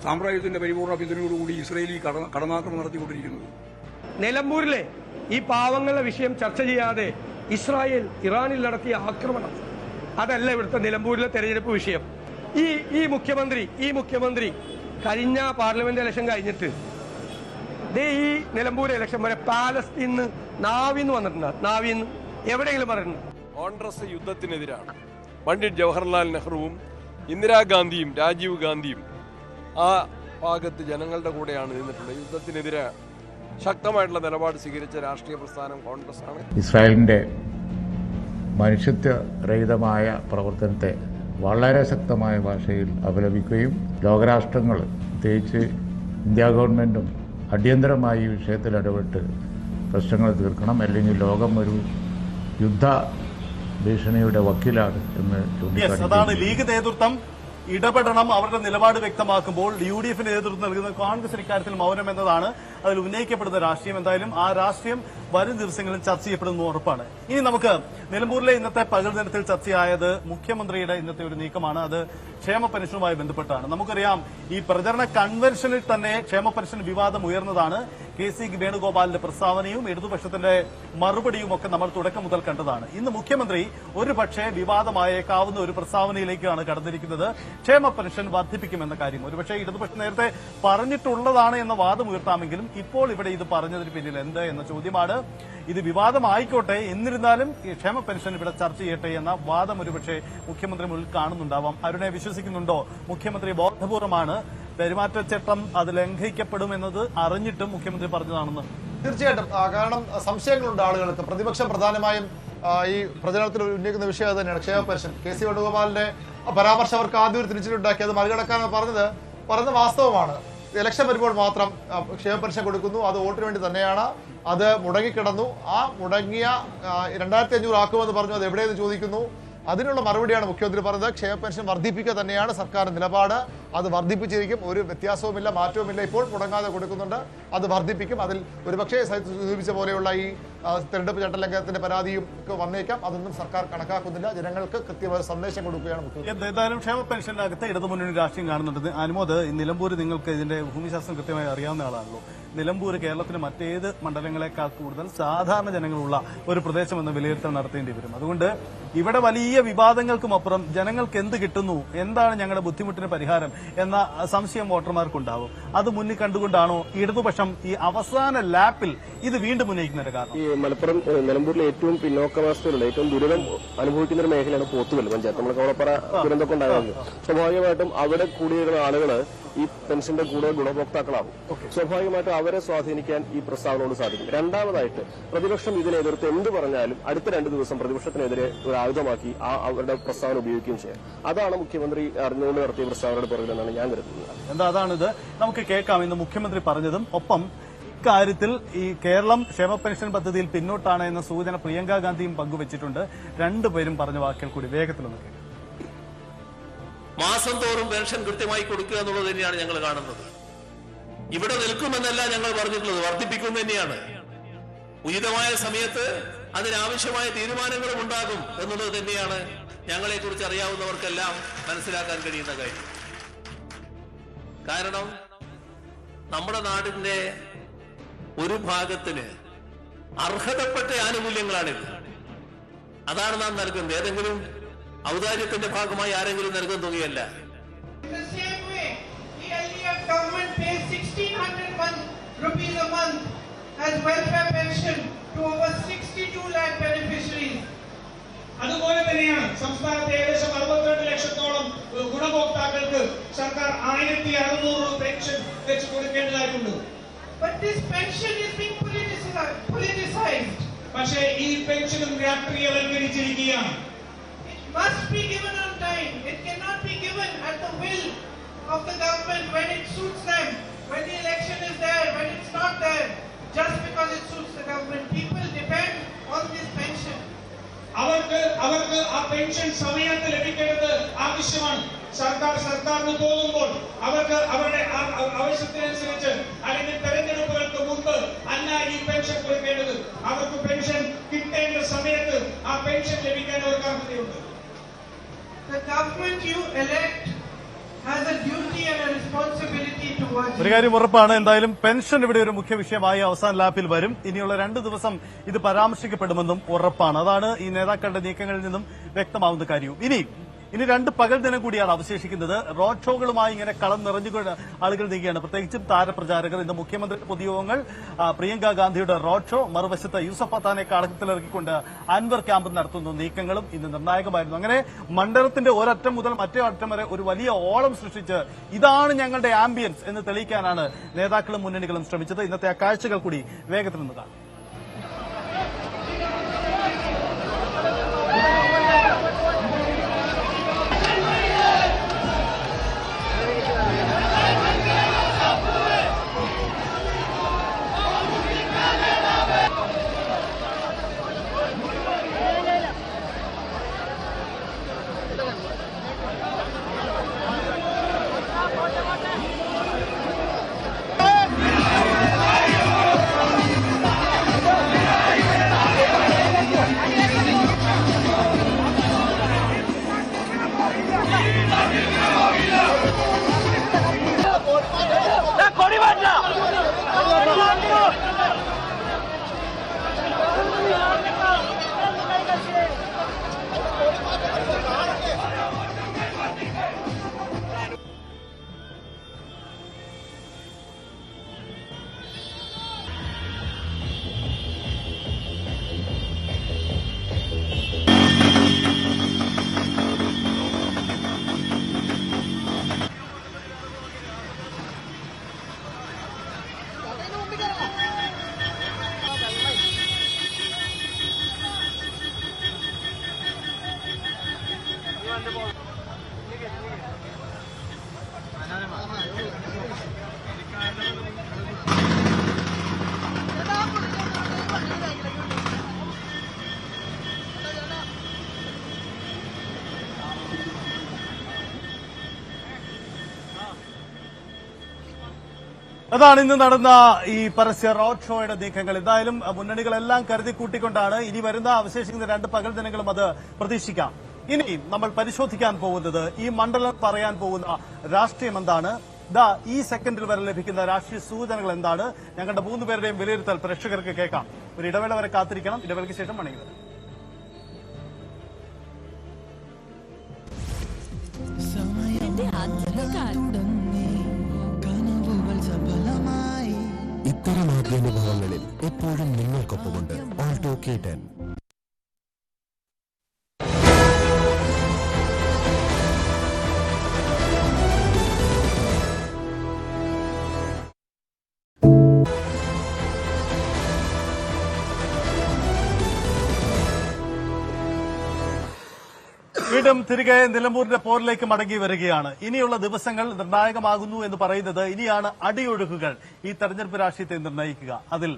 സാമ്രാജ്യത്തിന്റെ പരിപൂർണ പിന്തുണയോടുകൂടി ഇസ്രയേലി കടന്നാക്രമണം നടത്തിക്കൊണ്ടിരിക്കുന്നത്. നിലമ്പൂരിലെ ഈ പാവങ്ങളുടെ വിഷയം ചർച്ച ചെയ്യാതെ ഇസ്രായേൽ ഇറാനിൽ നടത്തിയ ആക്രമണം അതല്ല ഇവിടുത്തെ നിലമ്പൂരിലെ തെരഞ്ഞെടുപ്പ് വിഷയം. ഈ മുഖ്യമന്ത്രി കഴിഞ്ഞ പാർലമെന്റ് ഇലക്ഷൻ കഴിഞ്ഞിട്ട് ഈ നിലമ്പൂർ ഇലക്ഷൻ വരെ പാലസ്തീന്ന് നാവിന്ന് വന്നിട്ടുണ്ട്. നാവിന്ന് എവിടെയെങ്കിലും പറഞ്ഞിട്ടുണ്ട്? കോൺഗ്രസ് യുദ്ധത്തിനെതിരാണ്. പണ്ഡിറ്റ് ജവഹർലാൽ നെഹ്റുവും ഇന്ദിരാഗാന്ധിയും രാജീവ് ഗാന്ധിയും ആ ഭാഗത്ത് ജനങ്ങളുടെ കൂടെയാണ് നിന്നിട്ടുള്ളത്. യുദ്ധത്തിനെതിരെ ശക്തമായിട്ടുള്ള നിലപാട് സ്വീകരിച്ച രാഷ്ട്രീയ പ്രസ്ഥാനം കോൺഗ്രസ് ആണ്. ഇസ്രായേലിന്റെ മനുഷ്യത്വരഹിതമായ പ്രവർത്തനത്തെ വളരെ ശക്തമായ ഭാഷയിൽ അപലപിക്കുകയും ലോകരാഷ്ട്രങ്ങൾ പ്രത്യേകിച്ച് ഇന്ത്യ ഗവൺമെന്റും അടിയന്തരമായി ഈ വിഷയത്തിൽ ഇടപെട്ട് പ്രശ്നങ്ങൾ തീർക്കണം, അല്ലെങ്കിൽ ലോകം ഒരു യുദ്ധ ഭീഷണിയുടെ വക്കീലാണ് എന്ന് ചൂണ്ടിക്കാണിച്ചു. അതാണ് ലീഗ് നേതൃത്വം ഇടപെടണം, അവരുടെ നിലപാട് വ്യക്തമാക്കുമ്പോൾ UDF നേതൃത്വം നൽകുന്ന കോൺഗ്രസ് ഇക്കാര്യത്തിൽ മൗനം എന്നതാണ് അതിൽ ഉന്നയിക്കപ്പെടുന്ന രാഷ്ട്രീയം. എന്തായാലും ആ രാഷ്ട്രീയം വരും ദിവസങ്ങളിൽ ചർച്ച ചെയ്യപ്പെടുന്ന ഉറപ്പാണ്. ഇനി നമുക്ക് നിലമ്പൂരിലെ ഇന്നത്തെ പകൽ ദിനത്തിൽ ചർച്ചയായത് മുഖ്യമന്ത്രിയുടെ ഇന്നത്തെ ഒരു നീക്കമാണ്. അത് ക്ഷേമ പെൻഷനുമായി ബന്ധപ്പെട്ടാണ്. നമുക്കറിയാം, ഈ പ്രചരണ കൺവെൻഷനിൽ തന്നെ ക്ഷേമ പെൻഷൻ വിവാദം ഉയർന്നതാണ്. KC വേണുഗോപാലിന്റെ പ്രസ്താവനയും ഇടതുപക്ഷത്തിന്റെ മറുപടിയും ഒക്കെ നമ്മൾ തുടക്കം മുതൽ കണ്ടതാണ്. ഇന്ന് മുഖ്യമന്ത്രി ഒരു പക്ഷേ വിവാദമായേക്കാവുന്ന ഒരു പ്രസ്താവനയിലേക്കാണ് കടന്നിരിക്കുന്നത്. ക്ഷേമ പെൻഷൻ വർദ്ധിപ്പിക്കുമെന്ന കാര്യം ഒരുപക്ഷെ ഇടതുപക്ഷം നേരത്തെ പറഞ്ഞിട്ടുള്ളതാണ് എന്ന വാദം ഉയർത്താമെങ്കിലും ഇപ്പോൾ ഇവിടെ ഇത് പറഞ്ഞതിന് പിന്നിൽ എന്ത് എന്ന ചോദ്യമാണ്. ഇത് വിവാദമായിക്കോട്ടെ, എന്നിരുന്നാലും ഈ ക്ഷേമ പെൻഷൻ ഇവിടെ ചർച്ച ചെയ്യട്ടെ എന്ന വാദം ഒരുപക്ഷെ മുഖ്യമന്ത്രി മുന്നിൽ കാണുന്നുണ്ടാവാം. അരുണെ, വിശ്വസിക്കുന്നുണ്ടോ മുഖ്യമന്ത്രി ബോധപൂർവമാണ് പെരുമാറ്റച്ചട്ടം അത് ലംഘിക്കപ്പെടുമെന്നത് അറിഞ്ഞിട്ടും മുഖ്യമന്ത്രി പറഞ്ഞതാണെന്ന്? തീർച്ചയായിട്ടും. കാരണം സംശയങ്ങളുണ്ട് ആളുകൾക്ക്. പ്രതിപക്ഷം പ്രധാനമായും ഈ പ്രചരണത്തിൽ ഉന്നയിക്കുന്ന വിഷയം അത് തന്നെയാണ്, ക്ഷേമ പെൻഷൻ. KC വേണുഗോപാലിന്റെ പരാമർശം അവർക്ക് ആദ്യം ഒരു തിരിച്ചിലുണ്ടാക്കി. അത് മറികടക്കാൻ പറഞ്ഞത് വാസ്തവമാണ്. ഇലക്ഷൻ വരുമ്പോൾ മാത്രം ക്ഷേമ പെൻഷൻ കൊടുക്കുന്നു, അത് വോട്ടിന് വേണ്ടി തന്നെയാണ്. അത് മുടങ്ങിക്കിടന്നു. ആ മുടങ്ങിയ 2500 ആക്കുമെന്ന് പറഞ്ഞു. അത് എവിടെയെന്ന് ചോദിക്കുന്നു. അതിനുള്ള മറുപടിയാണ് മുഖ്യമന്ത്രി പറഞ്ഞത്. ക്ഷേമ പെൻഷൻ വർദ്ധിപ്പിക്കുക തന്നെയാണ് സർക്കാർ നിലപാട്. അത് വർദ്ധിപ്പിച്ചിരിക്കും, ഒരു വ്യത്യാസവുമില്ല, മാറ്റവുമില്ല. ഇപ്പോൾ മുടങ്ങാതെ കൊടുക്കുന്നുണ്ട്, അത് വർദ്ധിപ്പിക്കും. അതിൽ ഒരുപക്ഷെ സൂചിപ്പിച്ച പോലെയുള്ള ഈ തെരഞ്ഞെടുപ്പ് ചട്ടലംഘനത്തിന്റെ പരാതിയും വന്നേക്കാം. അതൊന്നും സർക്കാർ കണക്കാക്കുന്നില്ല. ജനങ്ങൾക്ക് കൃത്യമായ സന്ദേശം കൊടുക്കുകയാണ് മുഖ്യമന്ത്രി. എന്തായാലും ക്ഷേമ പെൻഷനകത്ത് ഇടതുമുന്നണി രാഷ്ട്രീയം കാണുന്നുണ്ട്. അനുമോദ്, നിലമ്പൂർ നിങ്ങൾക്ക് ഇതിന്റെ ഭൂമിശാസ്ത്രം കൃത്യമായി അറിയാവുന്ന ആളാണല്ലോ. നിലമ്പൂർ കേരളത്തിലെ മറ്റേത് മണ്ഡലങ്ങളെക്കാൾ കൂടുതൽ സാധാരണ ജനങ്ങളുള്ള ഒരു പ്രദേശമെന്ന വിലയിരുത്തൽ നടത്തേണ്ടി വരും. അതുകൊണ്ട് ഇവിടെ വലിയ വിവാദങ്ങൾക്കുമപ്പുറം ജനങ്ങൾക്ക് എന്ത് കിട്ടുന്നു, എന്താണ് ഞങ്ങളുടെ ബുദ്ധിമുട്ടിന് പരിഹാരം എന്ന സംശയം വോട്ടർമാർക്കുണ്ടാവും. അത് മുന്നിൽ കണ്ടുകൊണ്ടാണോ ഇടതുപക്ഷം ഈ അവസാന ലാപ്പിൽ ഇത് വീണ്ടും ഉന്നയിക്കുന്നതിന്റെ കാരണം? ഈ മലപ്പുറം നിലമ്പൂരിലെ ഏറ്റവും പിന്നോക്കാവസ്ഥയിലുള്ള ഏറ്റവും ദുരിതം അനുഭവിക്കുന്ന ഒരു മേഖലയാണ് പോത്തുകൽ പഞ്ചായത്ത്. നമ്മൾ കവളപ്പറ ദുരന്തമൊക്കെ ഉണ്ടായത്. സ്വാഭാവികമായിട്ടും അവിടെ കൂടിയിരുന്ന ആളുകള് ഈ പെൻഷന്റെ കൂടുതൽ ഗുണഭോക്താക്കളാവും. സ്വാഭാവികമായിട്ടും അവരെ സ്വാധീനിക്കാൻ ഈ പ്രസ്താവനയോട് സാധിക്കും. രണ്ടാമതായിട്ട് പ്രതിപക്ഷം ഇതിനെ എതിർത്ത് എന്ത് പറഞ്ഞാലും അടുത്ത 2 ദിവസം പ്രതിപക്ഷത്തിനെതിരെ ഒരു ആയുധമാക്കി അവരുടെ പ്രസ്താവന ഉപയോഗിക്കുകയും ചെയ്യാം. അതാണ് മുഖ്യമന്ത്രി അറിഞ്ഞുകൊണ്ട് നടത്തിയ പ്രസ്താവനയുടെ പുറകിലെന്നാണ് ഞാൻ കരുതുന്നത്. അതാണിത്. നമുക്ക് കേൾക്കാം ഇന്ന് മുഖ്യമന്ത്രി പറഞ്ഞതും. ഒപ്പം ഇക്കാര്യത്തിൽ ഈ കേരളം ക്ഷേമ പെൻഷൻ പദ്ധതിയിൽ പിന്നോട്ടാണ് എന്ന സൂചന പ്രിയങ്ക ഗാന്ധിയും പങ്കുവച്ചിട്ടുണ്ട്. രണ്ടുപേരും പറഞ്ഞ വാക്കുകൾ കൂടി വേഗത്തിലൊന്ന് കേൾക്കാം. മാസം തോറും പെൻഷൻ കൃത്യമായി കൊടുക്കുക എന്നുള്ളത് തന്നെയാണ് ഞങ്ങൾ കാണുന്നത്. ഇവിടെ നിൽക്കുമെന്നല്ല ഞങ്ങൾ പറഞ്ഞിട്ടുള്ളത്, വർദ്ധിപ്പിക്കും തന്നെയാണ്. ഉചിതമായ സമയത്ത് അതിനാവശ്യമായ തീരുമാനങ്ങളും ഉണ്ടാകും എന്നുള്ളത് തന്നെയാണ് ഞങ്ങളെ കുറിച്ച് അറിയാവുന്നവർക്കെല്ലാം മനസ്സിലാക്കാൻ കഴിയുന്ന കാര്യം. കാരണം നമ്മുടെ നാടിന്റെ ഒരു ഭാഗത്തിന് അർഹതപ്പെട്ട ആനുകൂല്യങ്ങളാണിത്. അതാണ് നാം നൽകുന്നത്. ഏതെങ്കിലും ഔദാര്യത്തിന്റെ ഭാഗമായി ആരെങ്കിലും നൽകുന്ന തുകയല്ല. അതുപോലെ തന്നെയാണ് സംസ്ഥാനത്തെ ഏകദേശം 62 ലക്ഷത്തോളം ഗുണഭോക്താക്കൾക്ക് സർക്കാർ 1600 പെൻഷൻ വെച്ച് കൊടുക്കേണ്ടതായിട്ടുണ്ട്. പക്ഷേ ഈ പെൻഷനും രാഷ്ട്രീയവൽക്കരിച്ചിരിക്കുകയാണ്. Must be given on time. It cannot be given at the will of the government when it suits them, when the election is there, when it's not there, just because it suits the government. People depend on this pension. അവർക്ക് അവർക്ക് ആ പെൻഷൻ സമയത്ത് ലഭിക്കേണ്ടത് ആവശ്യമാണ്. സർക്കാരിന് തോന്നുമ്പോൾ അവർക്ക് അവരുടെ ആവശ്യത്തിനനുസരിച്ച് അല്ലെങ്കിൽ തെരഞ്ഞെടുപ്പുകൾക്ക് മുമ്പ് അല്ല ഈ പെൻഷൻ കൊടുക്കേണ്ടത്. അവർക്ക് പെൻഷൻ കിട്ടേണ്ട സമയത്ത് ആ പെൻഷൻ ലഭിക്കാൻ അവർക്ക് അർഹതയുണ്ട്. The government you elect has a duty and a responsibility towards ഒരു കാര്യം ഉറപ്പാണ്, എന്തായാലും പെൻഷൻ ഇവിടെ ഒരു മുഖ്യ വിഷയമായി അവസാന ലാപ്പിൽ വരും. ഇനിയുള്ള 2 ദിവസം ഇത് പരാമർശിക്കപ്പെടുമെന്നും ഉറപ്പാണ്. അതാണ് ഈ നേതാക്കളുടെ നീക്കങ്ങളിൽ നിന്നും വ്യക്തമാവുന്ന കാര്യവും. ഇനി 2 പകൽ ദിനം കൂടിയാണ് അവശേഷിക്കുന്നത്. റോഡ് ഷോകളുമായി ഇങ്ങനെ കളം നിറഞ്ഞുകൊണ്ട് ആളുകൾ നീങ്ങുകയാണ്, പ്രത്യേകിച്ചും താരപ്രചാരകർ. ഇന്ന് മുഖ്യമന്ത്രിയുടെ പൊതുയോഗങ്ങൾ, പ്രിയങ്ക ഗാന്ധിയുടെ റോഡ് ഷോ, മറുവശത്ത് യൂസഫ് പത്താനെ കളത്തിലിറക്കിക്കൊണ്ട് അൻവർ ക്യാമ്പ് നടത്തുന്ന നീക്കങ്ങളും ഇന്ന് നിർണായകമായിരുന്നു. അങ്ങനെ മണ്ഡലത്തിന്റെ ഒരറ്റം മുതൽ മറ്റേ അറ്റം വരെ ഒരു വലിയ ഓളം സൃഷ്ടിച്ച് ഇതാണ് ഞങ്ങളുടെ ആംബിയൻസ് എന്ന് തെളിയിക്കാനാണ് നേതാക്കളും മുന്നണികളും ശ്രമിച്ചത്. ഇന്നത്തെ ആ കാഴ്ചകൾ കൂടി വേഗത്തിൽ നിന്ന് കാണാം. അതാണ് ഇന്ന് നടന്ന ഈ പരസ്യ റോഡ് ഷോയുടെ നീക്കങ്ങൾ. എന്തായാലും മുന്നണികളെല്ലാം കരുതി കൂട്ടിക്കൊണ്ടാണ് ഇനി വരുന്ന അവശേഷിക്കുന്ന 2 പകൽ ദിനങ്ങളും അത് പ്രതീക്ഷിക്കാം. ഇനി നമ്മൾ പരിശോധിക്കാൻ പോകുന്നത് ഈ മണ്ഡലം പറയാൻ പോകുന്ന രാഷ്ട്രീയം എന്താണ്, ഈ സെക്കൻഡിൽ വരെ ലഭിക്കുന്ന രാഷ്ട്രീയ സൂചനകൾ എന്താണ്, ഞങ്ങളുടെ 3 പേരുടെയും വിലയിരുത്തൽ പ്രേക്ഷകർക്ക് കേൾക്കാം. ഒരു ഇടവേള വരെ കാത്തിരിക്കണം. ഇടവേളയ്ക്ക് ശേഷം മടങ്ങി ഇത്തരം ആദ്യാനുഭവങ്ങളിൽ എപ്പോഴും നിങ്ങൾക്കൊപ്പമുണ്ട് ഓൾട്ടോ K10. വീണ്ടും തിരികെ നിലമ്പൂരിന്റെ പോരിലേക്ക് മടങ്ങി വരികയാണ്. ഇനിയുള്ള ദിവസങ്ങൾ നിർണായകമാകുന്നു എന്ന് പറയുന്നത് ഇനിയാണ് അടിയൊഴുക്കുകൾ ഈ തെരഞ്ഞെടുപ്പ് രാഷ്ട്രീയത്തെ നിർണ്ണയിക്കുക. അതിൽ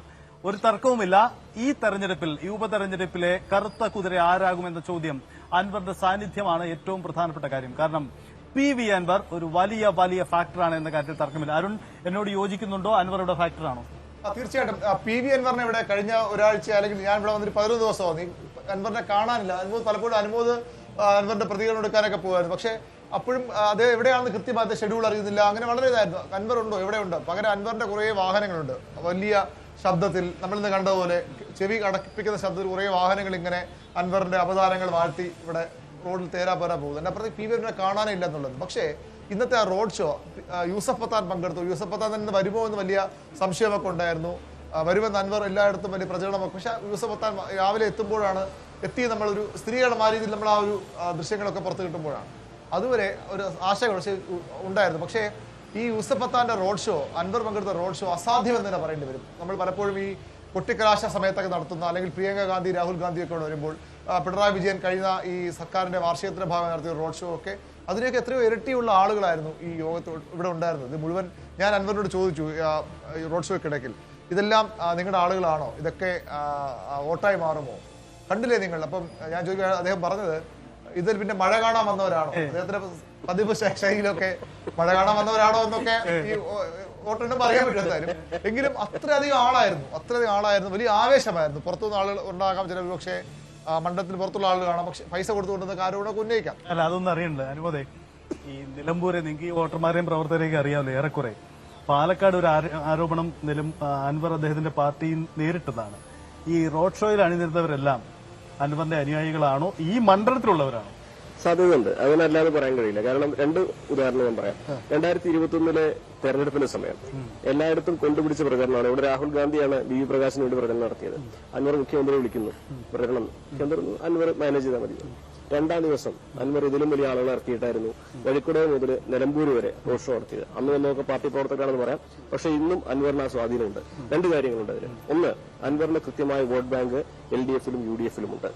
ഒരു തർക്കവുമില്ല. ഈ തെരഞ്ഞെടുപ്പിൽ, ഈ ഉപതെരഞ്ഞെടുപ്പിലെ കറുത്ത കുതിര ആരാകുമെന്ന ചോദ്യം അൻവറിന്റെ സാന്നിധ്യമാണ് ഏറ്റവും പ്രധാനപ്പെട്ട കാര്യം. കാരണം PV അൻവർ ഒരു വലിയ ഫാക്ടറാണ് എന്ന കാര്യത്തിൽ തർക്കമില്ല. അരുൺ എന്നോട് യോജിക്കുന്നുണ്ടോ? അൻവറുടെ ഫാക്ടറാണോ? തീർച്ചയായിട്ടും PV അൻവറിനെ ഇവിടെ കഴിഞ്ഞ ഒരാഴ്ച അല്ലെങ്കിൽ ഞാൻ ഇവിടെ വന്നിട്ട് 11 ദിവസമാവും അൻവറിനെ കാണാനില്ല. പലപ്പോഴും അൻവറിന്റെ പ്രതികരണം എടുക്കാനൊക്കെ പോകുമായിരുന്നു. പക്ഷേ അപ്പോഴും അത് എവിടെയാണെന്ന് കൃത്യമായിട്ട് ഷെഡ്യൂൾ അറിയുന്നില്ല. അങ്ങനെ വളരെ ഇതായിരുന്നു. അൻവർ ഉണ്ടോ, എവിടെയുണ്ട്? പകരം അൻവറിന്റെ കുറേ വാഹനങ്ങളുണ്ട്. വലിയ ശബ്ദത്തിൽ നമ്മളിന്ന് കണ്ടതുപോലെ ചെവി അടപ്പിക്കുന്ന ശബ്ദത്തിൽ കുറേ വാഹനങ്ങൾ ഇങ്ങനെ അൻവറിന്റെ അവതാരങ്ങൾ വാഴ്ത്തി ഇവിടെ റോഡിൽ തേരാ പോകുന്നു. എന്നെ പ്രതി PV അൻവറിനെ കാണാനില്ല എന്നുള്ളത്. പക്ഷേ ഇന്നത്തെ ആ റോഡ് ഷോ യൂസഫ് പത്താൻ പങ്കെടുത്തു. യൂസഫ് പത്താൻ തന്നെ വരുമോ എന്ന് വലിയ സംശയമൊക്കെ ഉണ്ടായിരുന്നു. വരുമെന്ന് അൻവർ എല്ലായിടത്തും വലിയ പ്രചരണമൊക്കെ. പക്ഷേ യൂസഫ് പത്താൻ രാവിലെ എത്തുമ്പോഴാണ് നമ്മളൊരു സ്ത്രീകളുടെ ആ രീതിയിൽ നമ്മൾ ആ ഒരു ദൃശ്യങ്ങളൊക്കെ പുറത്ത് കിട്ടുമ്പോഴാണ് അതുവരെ ഒരു ആശകൾ പക്ഷേ ഉണ്ടായിരുന്നു. പക്ഷേ ഈ യൂസഫ് പത്താന്റെ റോഡ് ഷോ, അൻവർ പങ്കെടുത്ത റോഡ് ഷോ അസാധ്യമെന്ന് തന്നെ പറയേണ്ടി വരും. നമ്മൾ പലപ്പോഴും ഈ കൊട്ടിക്കലാശ സമയത്തൊക്കെ നടത്തുന്ന അല്ലെങ്കിൽ പ്രിയങ്ക ഗാന്ധി, രാഹുൽ ഗാന്ധിയൊക്കെ വരുമ്പോൾ, പിണറായി വിജയൻ കഴിഞ്ഞ ഈ സർക്കാരിന്റെ വാർഷികത്തിന്റെ ഭാഗം നടത്തിയ റോഡ് ഷോ ഒക്കെ, അതിനൊക്കെ എത്രയോ ഇരട്ടിയുള്ള ആളുകളായിരുന്നു ഈ യോഗത്ത് ഇവിടെ ഉണ്ടായിരുന്നത്. ഇത് മുഴുവൻ ഞാൻ അൻവറിനോട് ചോദിച്ചു റോഡ് ഷോയ്ക്കിടയ്ക്കിൽ, ഇതെല്ലാം നിങ്ങളുടെ ആളുകളാണോ, ഇതൊക്കെ വോട്ടായി മാറുമോ? കണ്ടില്ലേ നിങ്ങൾ? അപ്പം ഞാൻ ചോദിക്കുക, അദ്ദേഹം പറഞ്ഞത് ഇതിൽ പിന്നെ മഴ കാണാൻ വന്നവരാണോ, അദ്ദേഹത്തിന്റെ പതിവ് ശൈലിയിലൊക്കെ മഴ കാണാൻ വന്നവരാണോ എന്നൊക്കെ ഈ വോട്ടെണ്ണും പറയാൻ പറ്റും. എന്തായാലും എങ്കിലും അത്രയധികം ആളായിരുന്നു, വലിയ ആവേശമായിരുന്നു. പുറത്തുനിന്ന് ആളുകൾ ഉണ്ടാകാം, ചില പക്ഷേ മണ്ഡലത്തിന് പുറത്തുള്ള ആളുകൾ കാണാം, പക്ഷെ പൈസ കൊടുത്തുകൊണ്ടെന്നൊക്കെ ആരോടൊക്കെ ഉന്നയിക്കാം. അല്ല, അതൊന്നും അറിയണ്ട അനുമോദേ. ഈ നിലമ്പൂരെ നിങ്ങൾക്ക് ഈ വോട്ടർമാരെയും പ്രവർത്തകരെയൊക്കെ അറിയാമല്ലോ ഏറെക്കുറെ. പാലക്കാട് ഒരു ആരോപണം അൻവർ അദ്ദേഹത്തിന്റെ പാർട്ടി നേരിട്ടതാണ്. ഈ റോഡ് ഷോയിൽ അണിനിരുന്നവരെല്ലാം അൻവറിന്റെ അനുയായികളാണോ, ഈ മണ്ഡലത്തിലുള്ളവരാണോ? സാധ്യതയുണ്ട്, അതിനല്ലാതെ പറയാൻ കഴിയില്ല. കാരണം രണ്ട് ഉദാഹരണം ഞാൻ പറയാം. 2021 തെരഞ്ഞെടുപ്പിന്റെ സമയം എല്ലായിടത്തും കൊണ്ടുപിടിച്ച പ്രചരണമാണ്. ഇവിടെ രാഹുൽ ഗാന്ധിയാണ് ബി പ്രകാശിന് വേണ്ടി പ്രചരണം നടത്തിയത്. അൻവർ മുഖ്യമന്ത്രിയെ വിളിക്കുന്നു, പ്രചരണം അൻവർ മാനേജ് ചെയ്താൽ മതി. രണ്ടാം ദിവസം അൻവർ ഇതിലും വലിയ ആളുകൾ ഇറക്കിയിട്ടായിരുന്നു വഴിക്കുട മുതൽ നിലമ്പൂർ വരെ റോഡ് ഷോ നടത്തിയത്. അന്ന് വന്നൊക്കെ പാർട്ടി പ്രവർത്തകരാണെന്ന് പറയാം, പക്ഷേ ഇന്നും അൻവറിന് ആ സ്വാധീനമുണ്ട്. രണ്ട് കാര്യങ്ങളുണ്ട് അതിൽ. ഒന്ന്, അൻവറിന്റെ കൃത്യമായ വോട്ട് ബാങ്ക് LDFലും UDFലും ഉണ്ട്.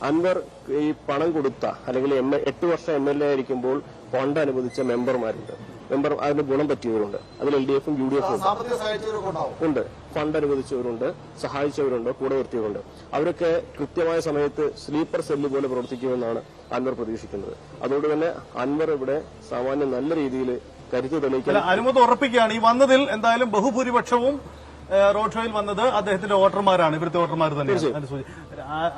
അൻവർ ഈ പണം കൊടുത്ത അല്ലെങ്കിൽ 8 വർഷം MLA ആയിരിക്കുമ്പോൾ ഫണ്ട് അനുവദിച്ച മെമ്പർമാരുണ്ട്, അതിന് ഗുണം പറ്റിയവരുണ്ട്. അതിൽ LDFും UDFും ഉണ്ട്. ഫണ്ട് അനുവദിച്ചവരുണ്ട്, സഹായിച്ചവരുണ്ട്, കൂടെ നിർത്തിയവരുണ്ട്. അവരൊക്കെ കൃത്യമായ സമയത്ത് സ്ലീപ്പർ സെല്ല് പോലെ പ്രവർത്തിക്കുമെന്നാണ് അൻവർ പ്രതീക്ഷിക്കുന്നത്. അതുകൊണ്ട് തന്നെ അൻവർ ഇവിടെ സാമാന്യം നല്ല രീതിയിൽ കരുത്ത് തെളിയിക്കാൻ അനുമതി ഉറപ്പിക്കുകയാണ്. ഈ വന്നതിൽ എന്തായാലും ബഹുഭൂരിപക്ഷവും റോഡ് ഷോയിൽ വന്നത് അദ്ദേഹത്തിന്റെ വോട്ടർമാരാണ്, ഇവിടുത്തെ വോട്ടർമാർ തന്നെയാണ്.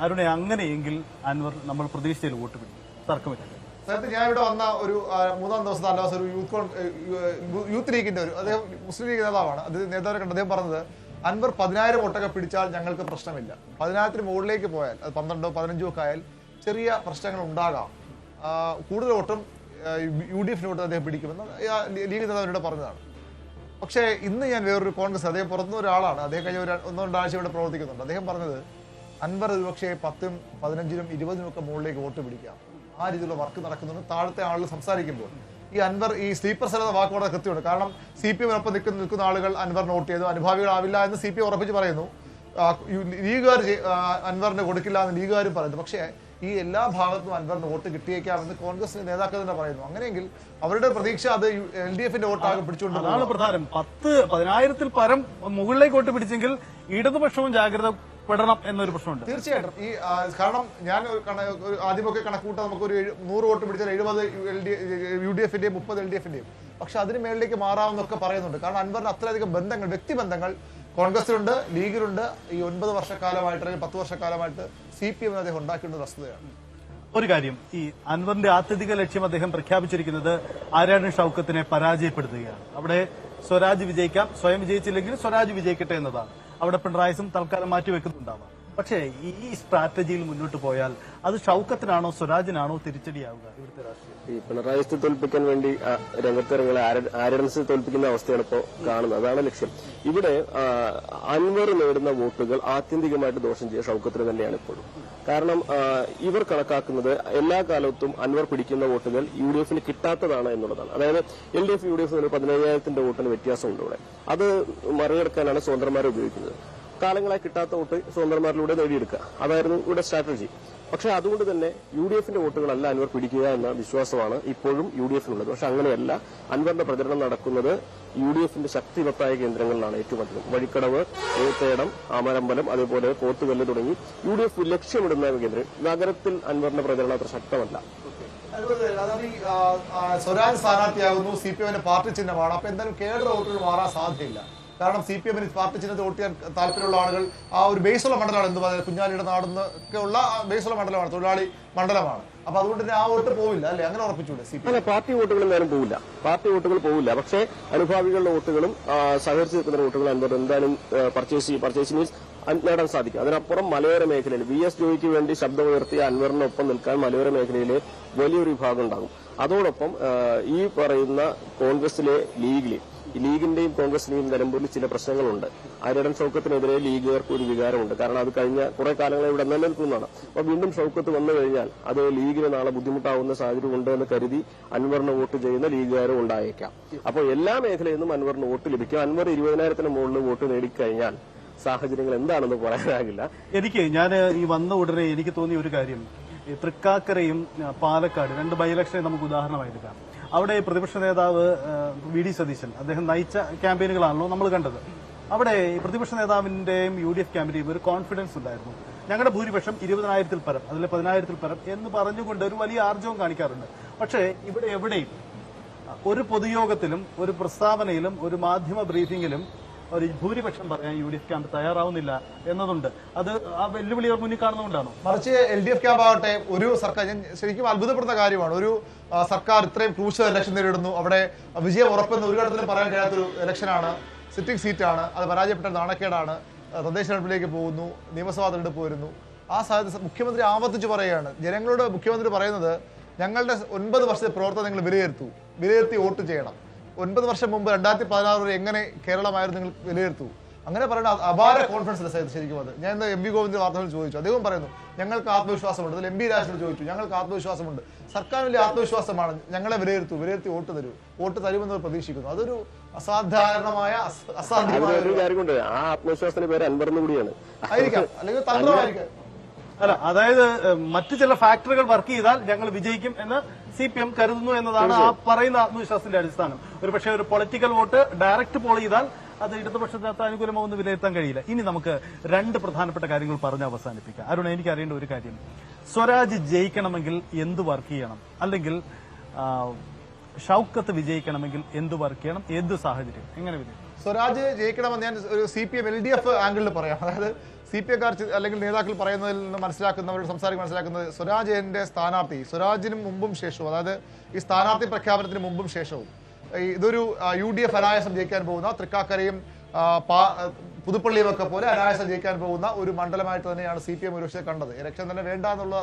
അരുണെ, അങ്ങനെയെങ്കിൽ അൻവർ നമ്മൾ പ്രതീക്ഷിച്ചതിൽ വോട്ട് പിടിക്കും, തർക്കമില്ല. നേരത്തെ ഞാൻ ഇവിടെ വന്ന ഒരു 3-ാം ദിവസം 4 ദിവസം ഒരു യൂത്ത് ലീഗിന്റെ അദ്ദേഹം മുസ്ലിം ലീഗ് നേതാവാണ്. നേതാവിനെ കണ്ട് അദ്ദേഹം പറഞ്ഞത്, അൻവർ 10,000 വോട്ടൊക്കെ പിടിച്ചാൽ ഞങ്ങൾക്ക് പ്രശ്നമില്ല, 10,000-ന് മുകളിലേക്ക് പോയാൽ അത് 12-ഓ 15-ഓ ഒക്കെ ആയാൽ ചെറിയ പ്രശ്നങ്ങൾ ഉണ്ടാകാം, കൂടുതൽ വോട്ടും UDF വോട്ടും അദ്ദേഹം പിടിക്കുമെന്ന് ലീഗ് നേതാവിനോട് പറഞ്ഞതാണ്. പക്ഷേ ഇന്ന് ഞാൻ വേറൊരു കോൺഗ്രസ്, അദ്ദേഹം പുറത്തുനിന്ന് ഒരാളാണ്, അദ്ദേഹം കഴിഞ്ഞ 1-2 ആഴ്ച ഇവിടെ പ്രവർത്തിക്കുന്നുണ്ട്. അദ്ദേഹം പറഞ്ഞത് അൻവർ ഒരുപക്ഷെ 10-ഉം 15-നും 20-നും ഒക്കെ മുകളിലേക്ക് വോട്ട് പിടിക്കാം, ആ രീതിയിലുള്ള വർക്ക് നടക്കുന്നുണ്ട്. താഴത്തെ ആളുകൾ സംസാരിക്കുമ്പോൾ ഈ അൻവർ ഈ സ്ലീപ്പർ സെൽ എന്ന വാക്ക് വളരെ കൃത്യമുണ്ട്. കാരണം CPM-നൊപ്പം നിൽക്കുന്ന ആളുകൾ അൻവർ നോട്ട് ചെയ്തു, അനുഭാവികളാവില്ല എന്ന് CPM ഉറപ്പിച്ച് പറയുന്നു. ലീഗുകാർ അൻവറിന് കൊടുക്കില്ല എന്ന് ലീഗുകാരും പറയുന്നു. പക്ഷേ ഈ എല്ലാ ഭാഗത്തും അൻവറിന് വോട്ട് കിട്ടിയേക്കാമെന്ന് കോൺഗ്രസിന്റെ നേതാക്കൾ തന്നെ പറയുന്നു. അങ്ങനെയെങ്കിൽ അവരുടെ പ്രതീക്ഷ അത് LDFന്റെ വോട്ടാകെ പിടിച്ചുകൊണ്ട് അതാണ് പ്രധാനം. 10,000-ൽ പരം മുകളിലേക്ക് വോട്ട് പിടിച്ചെങ്കിൽ ഇടതുപക്ഷവും ജാഗ്രത പെടണം എന്നൊരു പ്രശ്നമുണ്ട്. തീർച്ചയായിട്ടും. ഈ കാരണം ഞാൻ ആദ്യമൊക്കെ കണക്കൂട്ടാൽ നമുക്കൊരു 100 വോട്ട് പിടിച്ചാൽ 70 UDFന്റെയും 30 LDFന്റെയും, പക്ഷെ അതിന് മേളിലേക്ക് മാറാമെന്നൊക്കെ പറയുന്നുണ്ട്. കാരണം അൻവറിന് അത്രയധികം ബന്ധങ്ങൾ, വ്യക്തിബന്ധങ്ങൾ കോൺഗ്രസിലുണ്ട്, ലീഗിലുണ്ട്. ഈ 9 വർഷക്കാലമായിട്ട് അല്ലെങ്കിൽ 10 വർഷക്കാലമായിട്ട് CPM അദ്ദേഹം ഉണ്ടാക്കേണ്ട വസ്തുതയാണ്. ഒരു കാര്യം, ഈ അൻവറിന്റെ ആത്യന്തിക ലക്ഷ്യം അദ്ദേഹം പ്രഖ്യാപിച്ചിരിക്കുന്നത് ആര്യാടൻ ഷൌക്കത്തിനെ പരാജയപ്പെടുത്തുകയാണ്. അവിടെ സ്വരാജ് വിജയിക്കാം, സ്വയം വിജയിച്ചില്ലെങ്കിൽ സ്വരാജ് വിജയിക്കട്ടെ എന്നതാണ്. അവിടെ പിണറായിസും തൽക്കാലം മാറ്റിവെക്കുന്നുണ്ടാവാം. പക്ഷേ ഈ സ്ട്രാറ്റജിയിൽ മുന്നോട്ട് പോയാൽ അത് ഷൌക്കത്തിനാണോ സ്വരാജിനാണോ തിരിച്ചടിയാവുക ഇവിടുത്തെ രാഷ്ട്രീയം? ഈ പിണറായിയെ തോൽപ്പിക്കാൻ വേണ്ടി രംഗത്തിറങ്ങുന്ന ആര്യടൻസിനെ തോൽപ്പിക്കുന്ന അവസ്ഥയാണ് ഇപ്പോൾ കാണുന്നത്. അതാണ് ലക്ഷ്യം. ഇവിടെ അൻവർ നേടുന്ന വോട്ടുകൾ ആത്യന്തികമായിട്ട് ദോഷം ചെയ്യുക ഷൌക്കത്തിന് തന്നെയാണ് ഇപ്പോഴും. കാരണം ഇവർ കണക്കാക്കുന്നത് എല്ലാ കാലത്തും അൻവർ പിടിക്കുന്ന വോട്ടുകൾ UDFന് കിട്ടാത്തതാണ് എന്നുള്ളതാണ്. അതായത് LDF UDF 15,000-ന്റെ വോട്ടിന് വ്യത്യാസമുണ്ട് ഇവിടെ. അത് മറികടക്കാനാണ് സ്വതന്ത്രന്മാരെ ഉപയോഗിക്കുന്നത്. കാലങ്ങളായി കിട്ടാത്ത വോട്ട് സ്വതന്ത്രന്മാരിലൂടെ നേടിയെടുക്കുക, അതായിരുന്നു ഇവിടെ സ്ട്രാറ്റജി. പക്ഷെ അതുകൊണ്ട് തന്നെ UDFന്റെ വോട്ടുകളല്ല അൻവർ പിടിക്കുക എന്ന വിശ്വാസമാണ് ഇപ്പോഴും UDFനുള്ളത്. പക്ഷെ അങ്ങനെയല്ല. അൻവറിന്റെ പ്രചരണം നടക്കുന്നത് UDFന്റെ ശക്തിവത്തായ കേന്ദ്രങ്ങളിലാണ് ഏറ്റവും അധികം. വഴിക്കടവ്, ഏത്തേടം, ആമരമ്പലം, അതേപോലെ പോത്തുകല്ല് തുടങ്ങി UDF ലക്ഷ്യമിടുന്ന കേന്ദ്രം. നഗരത്തിൽ അൻവറിന്റെ പ്രചരണം അത്ര ശക്തമല്ല. സ്വരാജ് സ്ഥാനാർത്ഥിയാകുന്നു, CPM-ന്റെ പാർട്ടി ചിഹ്നമാണ്. അപ്പൊ എന്തായാലും കേഡർ വോട്ടുകൾ മാറാൻ സാധ്യതയില്ല. കാരണം CPM-ന് പാർട്ടി ചിഹ്നത്തെ വോട്ട് ചെയ്യാൻ താല്പര്യമുള്ള ആളുകൾ ആ ഒരു ബേസുള്ള മണ്ഡലമാണ്, എന്ത് പറയുക, കുഞ്ഞാലിയുടെ നാടെന്നൊക്കെ ഉള്ള ബേസുള്ള മണ്ഡലമാണ്, തൊഴിലാളി മണ്ഡലമാണ്. അപ്പൊ അതുകൊണ്ട് തന്നെ ആ വോട്ട് പോവില്ല അല്ലെ? അങ്ങനെ ഉറപ്പിച്ചൂടെ? അല്ല, പാർട്ടി വോട്ടുകൾ എന്തായാലും പോവില്ല. പാർട്ടി വോട്ടുകൾ പോവില്ല. പക്ഷേ അനുഭാവികളുടെ വോട്ടുകളും സഹകരിച്ച് നിൽക്കുന്ന വോട്ടുകളും അൻവർ എന്തായാലും പർച്ചേസ് മീൻസ് നേടാൻ സാധിക്കും. അതിനപ്പുറം മലയോര മേഖലയിൽ VS ജോയിക്ക് വേണ്ടി ശബ്ദമുയർത്തിയ അൻവറിനൊപ്പം നിൽക്കാൻ മലയോര മേഖലയിലെ വലിയൊരു വിഭാഗം ഉണ്ടാകും. അതോടൊപ്പം ഈ പറയുന്ന കോൺഗ്രസിലെ ലീഗിന്റെയും കോൺഗ്രസിന്റെയും നിലമ്പൂരിൽ ചില പ്രശ്നങ്ങളുണ്ട്. ആര്യടൻ ഷൌക്കത്തിനെതിരെ ലീഗുകാർക്ക് ഒരു വികാരമുണ്ട്. കാരണം അത് കഴിഞ്ഞ കുറെ കാലങ്ങളെ ഇവിടെ നിലനിൽക്കുന്നതാണ്. അപ്പൊ വീണ്ടും ഷൌക്കത്ത് വന്നു കഴിഞ്ഞാൽ അത് ലീഗിന് നാളെ ബുദ്ധിമുട്ടാവുന്ന സാഹചര്യം ഉണ്ട് എന്ന് കരുതി അൻവറിന് വോട്ട് ചെയ്യുന്ന ലീഗുകാരും ഉണ്ടായേക്കാം. അപ്പോൾ എല്ലാ മേഖലയിൽ നിന്നും അൻവറിന് വോട്ട് ലഭിക്കും. അൻവർ 20,000-ന് മുകളിൽ വോട്ട് നേടിക്കഴിഞ്ഞാൽ സാഹചര്യങ്ങൾ എന്താണെന്ന് പറയാനാകില്ല. ഞാൻ ഈ വന്ന ഉടനെ എനിക്ക് തോന്നിയ ഒരു കാര്യം, തൃക്കാക്കരയും പാലക്കാട് 2 ബൈ ഇലക്ഷനെ നമുക്ക് ഉദാഹരണമായെടുക്കാം. അവിടെ പ്രതിപക്ഷ നേതാവ് VD സതീശൻ അദ്ദേഹം നയിച്ച ക്യാമ്പയിനുകളാണല്ലോ നമ്മൾ കണ്ടത്. അവിടെ പ്രതിപക്ഷ നേതാവിന്റെയും UDF ക്യാമ്പിന്റെയും ഒരു കോൺഫിഡൻസ് ഉണ്ടായിരുന്നു. ഞങ്ങളുടെ ഭൂരിപക്ഷം 20,000-ൽ പരം, അതിൽ 10,000-ൽ പരം എന്ന് പറഞ്ഞുകൊണ്ട് ഒരു വലിയ ആർജവം കാണിക്കാറുണ്ട്. പക്ഷേ ഇവിടെ എവിടെയും ഒരു പൊതുയോഗത്തിലും ഒരു പ്രസ്താവനയിലും ഒരു മാധ്യമ ബ്രീഫിംഗിലും ഒരു ഭൂരിപക്ഷം പറയാൻ UDF ക്യാമ്പ് തയ്യാറാവുന്നില്ല എന്നതുണ്ട്. അത് ആ വെല്ലുവിളി അവർ മുന്നിൽ കാണുന്നതുകൊണ്ടാണോ? മറിച്ച് LDF ക്യാമ്പ് ആകട്ടെ, ഒരു സർക്കാർ, ഞാൻ ശരിക്കും അത്ഭുതപ്പെടുന്ന കാര്യമാണ്, ഒരു സർക്കാർ ഇത്രയും ക്രൂഷ്യൽ ഇലക്ഷൻ നേരിടുന്നു, അവിടെ വിജയം ഉറപ്പെന്ന് ഒരു ഘട്ടത്തിലും പറയാൻ കഴിയാത്തൊരു ഇലക്ഷനാണ്, സിറ്റിംഗ് സീറ്റാണ്, അത് പരാജയപ്പെട്ട നാണക്കേടാണ്, തദ്ദേശ തെരഞ്ഞെടുപ്പിലേക്ക് പോകുന്നു, നിയമസഭാ തെരഞ്ഞെടുപ്പ് വരുന്നു. ആ സാധ്യത മുഖ്യമന്ത്രി ആവർത്തിച്ച് പറയുകയാണ്. ജനങ്ങളോട് മുഖ്യമന്ത്രി പറയുന്നത്, ഞങ്ങളുടെ 9 വർഷത്തെ പ്രവർത്തനം നിങ്ങൾ വിലയിരുത്തി വോട്ട് ചെയ്യണം. 9 വർഷം മുമ്പ് 2016 വരെ എങ്ങനെ കേരളമായിരുന്നു നിങ്ങൾ വിലയിരുത്തൂ. അങ്ങനെ പറയുന്ന അപാര കോൺഫിഡൻസ് ശരിക്കും. അത് ഞാൻ MV ഗോവിന്ദന്റെ വാർത്തകൾ ചോദിച്ചു, അദ്ദേഹം പറയുന്നു ഞങ്ങൾക്ക് ആത്മവിശ്വാസമുണ്ട്. അതിൽ MB രാജേന്ദ്രൻ ചോദിച്ചു, ഞങ്ങൾക്ക് ആത്മവിശ്വാസമുണ്ട്, സർക്കാർ വലിയ ആത്മവിശ്വാസമാണ്, ഞങ്ങളെ വിലയിരുത്തി വോട്ട് തരുമെന്ന് പ്രതീക്ഷിക്കുന്നു. അതൊരു അസാധാരണമായ അസാധ്യമായ ആ ആത്മവിശ്വാസത്തിന്റെ പേര് അൻവർ കൂടിയാണ് ആയിരിക്കാം, അല്ലെങ്കിൽ തന്ത്രമായിരിക്കാം. അല്ല, അതായത് മറ്റു ചില ഫാക്ടറുകൾ വർക്ക് ചെയ്താൽ ഞങ്ങൾ വിജയിക്കും എന്ന് CPM കരുതുന്നു എന്നതാണ് ആ പറയുന്ന ആത്മവിശ്വാസത്തിന്റെ അടിസ്ഥാനം. ഒരു പക്ഷേ ഒരു പൊളിറ്റിക്കൽ വോട്ട് ഡയറക്റ്റ് പോൾ ചെയ്താൽ അത് ഇടതുപക്ഷത്തിനകത്ത് അനുകൂലമാവെന്ന് വിലയിരുത്താൻ കഴിയില്ല. ഇനി നമുക്ക് 2 പ്രധാനപ്പെട്ട കാര്യങ്ങൾ പറഞ്ഞ് അവസാനിപ്പിക്കാം. അരുൺ, എനിക്ക് അറിയേണ്ട ഒരു കാര്യം, സ്വരാജ് ജയിക്കണമെങ്കിൽ എന്ത് വർക്ക് ചെയ്യണം, അല്ലെങ്കിൽ ഷൌക്കത്ത് വിജയിക്കണമെങ്കിൽ എന്ത് വർക്ക് ചെയ്യണം, ഏത് സാഹചര്യം, എങ്ങനെ വിജയിക്കും? സ്വരാജ് ജയിക്കണമെന്ന് ഞാൻ ഒരു CPM LDF ആംഗിളിൽ പറയാം. അതായത് CPM-കാർ അല്ലെങ്കിൽ നേതാക്കൾ പറയുന്നതിൽ നിന്ന് മനസ്സിലാക്കുന്നവരുടെ മനസ്സിലാക്കുന്നത്, സ്വരാജിന്റെ സ്ഥാനാർത്ഥി, സ്വരാജിനും മുമ്പും ശേഷവും, അതായത് ഈ സ്ഥാനാർത്ഥി പ്രഖ്യാപനത്തിന് മുമ്പും ശേഷവും ഇതൊരു UDF അനായാസം ജയിക്കാൻ പോകുന്ന, തൃക്കാക്കരയും പുതുപ്പള്ളിയും ഒക്കെ പോലെ അനായാസം ജയിക്കാൻ പോകുന്ന ഒരു മണ്ഡലമായിട്ട് തന്നെയാണ് CPM ഒരുപക്ഷെ കണ്ടത്. ഇലക്ഷൻ തന്നെ വേണ്ട എന്നുള്ള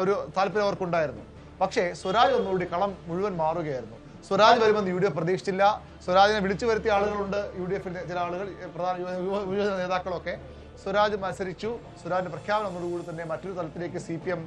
ഒരു താല്പര്യം അവർക്കുണ്ടായിരുന്നു. പക്ഷേ സ്വരാജ് ഒന്നുകൂടി കളം മുഴുവൻ മാറുകയായിരുന്നു. സ്വരാജ് വരുമെന്ന് UDF പ്രതീക്ഷിച്ചില്ല. സ്വരാജിനെ വിളിച്ചു വരുത്തിയ ആളുകളുണ്ട്, UDF-ന്റെ ചില ആളുകൾ, പ്രധാന യുവ നേതാക്കളൊക്കെ. സ്വരാജ് മത്സരിച്ചു. സ്വരാജിന്റെ പ്രഖ്യാപനം ഒന്നുകൂടി തന്നെ മറ്റൊരു തലത്തിലേക്ക് CPM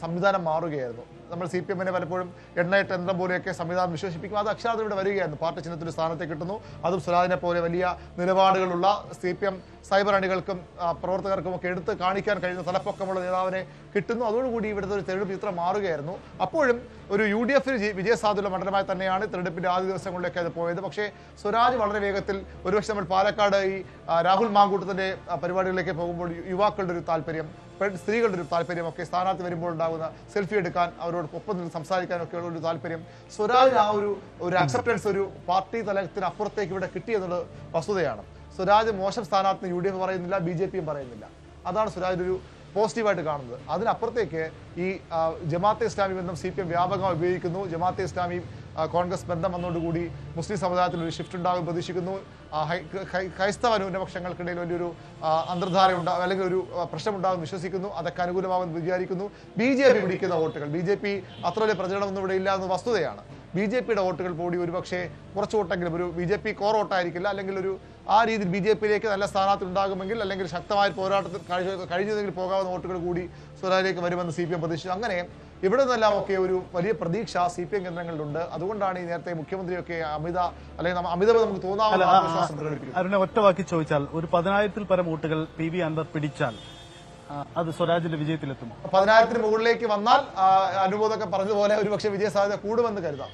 സംവിധാനം മാറുകയായിരുന്നു. നമ്മൾ CPM-നെ പലപ്പോഴും എണ്ണയിട്ട് യന്ത്രം പോലെയൊക്കെ സംവിധാനം വിശ്വസിപ്പിക്കും. അത് അക്ഷരാർത്ഥം വരികയായിരുന്നു. പാർട്ടി ചിഹ്നത്തിൽ സ്ഥാനത്തേക്ക് കിട്ടുന്നു. അതും സ്വരാജിനെ പോലെ വലിയ നിലപാടുകളുള്ള CPM സൈബർ അണികൾക്കും പ്രവർത്തകർക്കും ഒക്കെ എടുത്ത് കാണിക്കാൻ കഴിയുന്ന തലപ്പൊക്കമുള്ള നേതാവിനെ കിട്ടുന്നു. അതോടുകൂടി ഇവിടുത്തെ ഒരു തെരഞ്ഞെടുപ്പ് ചിത്രം മാറുകയായിരുന്നു. അപ്പോഴും ഒരു UDF-ന് വിജയസാധ്യതയുള്ള മണ്ഡലമായി തന്നെയാണ് തെരഞ്ഞെടുപ്പിന്റെ ആദ്യ ദിവസങ്ങളിലേക്ക് അത് പോയത്. പക്ഷേ സ്വരാജ് വളരെ വേഗത്തിൽ, ഒരുപക്ഷെ നമ്മൾ പാലക്കാട് ഈ രാഹുൽ മാങ്കൂട്ടത്തിന്റെ പരിപാടികളിലേക്ക് പോകുമ്പോൾ യുവാക്കളുടെ ഒരു താല്പര്യം, സ്ത്രീകളുടെ ഒരു താല്പര്യം ഒക്കെ, സ്ഥാനാർത്ഥി വരുമ്പോൾ ഉണ്ടാകുന്ന സെൽഫി എടുക്കാൻ, അവരോട് ഒപ്പം നിന്ന് സംസാരിക്കാനൊക്കെയുള്ള ഒരു താല്പര്യം, സ്വരാജ് ആ ഒരു അക്സെപ്റ്റൻസ് ഒരു പാർട്ടി തലത്തിന് അപ്പുറത്തേക്ക് ഇവിടെ കിട്ടിയെന്നുള്ള വസ്തുതയാണ്. സ്വരാജ് മോശം സ്ഥാനാർത്ഥി UDF പറയുന്നില്ല, BJP-യും പറയുന്നില്ല. അതാണ് സ്വരാജ് ഒരു പോസിറ്റീവായിട്ട് കാണുന്നത്. അതിനപ്പുറത്തേക്ക് ഈ ജമാഅത്തെ ഇസ്ലാമി ബന്ധം CPM വ്യാപകമായി ഉപയോഗിക്കുന്നു. ജമാഅത്തെ ഇസ്ലാമി കോൺഗ്രസ് ബന്ധം വന്നതോടുകൂടി മുസ്ലിം സമുദായത്തിൽ ഒരു ഷിഫ്റ്റ് ഉണ്ടാകും പ്രതീക്ഷിക്കുന്നു. ക്രൈസ്തവ ന്യൂനപക്ഷങ്ങൾക്കിടയിൽ വലിയൊരു അന്തർധാര ഉണ്ടാകും, അല്ലെങ്കിൽ ഒരു പ്രശ്നമുണ്ടാകും വിശ്വസിക്കുന്നു. അതൊക്കെ അനുകൂലമാകുമെന്ന് വിചാരിക്കുന്നു. BJP പിടിക്കുന്ന വോട്ടുകൾ, BJP അത്ര വലിയ പ്രചരണമൊന്നും ഇവിടെ ഇല്ല എന്ന വസ്തുതയാണ്. BJP-യുടെ വോട്ടുകൾ കൂടി ഒരുപക്ഷെ കുറച്ച് വോട്ടെങ്കിലും, ഒരു BJP കോർ വോട്ടായിരിക്കില്ല, അല്ലെങ്കിൽ ഒരു ആ രീതിയിൽ BJP-യിലേക്ക് നല്ല സ്ഥാനാർത്ഥി ഉണ്ടാകുമെങ്കിൽ, അല്ലെങ്കിൽ ശക്തമായ പോരാട്ടത്തിൽ കഴിഞ്ഞതെങ്കിൽ പോകാവുന്ന വോട്ടുകൾ കൂടി സ്വരാജിലേക്ക് വരുമെന്ന് CPM പ്രതീക്ഷിച്ചു. അങ്ങനെ ഇവിടെ നിന്നെല്ലാം ഒക്കെ ഒരു വലിയ പ്രതീക്ഷ CPM കേന്ദ്രങ്ങളിലുണ്ട്. അതുകൊണ്ടാണ് ഈ നേരത്തെ മുഖ്യമന്ത്രിയൊക്കെ അമിതം നമുക്ക് തോന്നാവുന്ന ആത്മവിശ്വാസം പ്രകടിപ്പിക്കുന്നത്. അരുണെ, ഒറ്റവാക്കി ചോദിച്ചാൽ ഒരു 10,000-ൽ പരം വോട്ടുകൾ PV അൻവർ പിടിച്ചാൽ അത് സ്വരാജിന്റെ വിജയത്തിലെത്തുമോ? 10,000-ന് മുകളിലേക്ക് വന്നാൽ അനുമോദൊക്കെ പറഞ്ഞതുപോലെ ഒരുപക്ഷെ വിജയ സാധ്യത കൂടുമെന്ന് കരുതാം.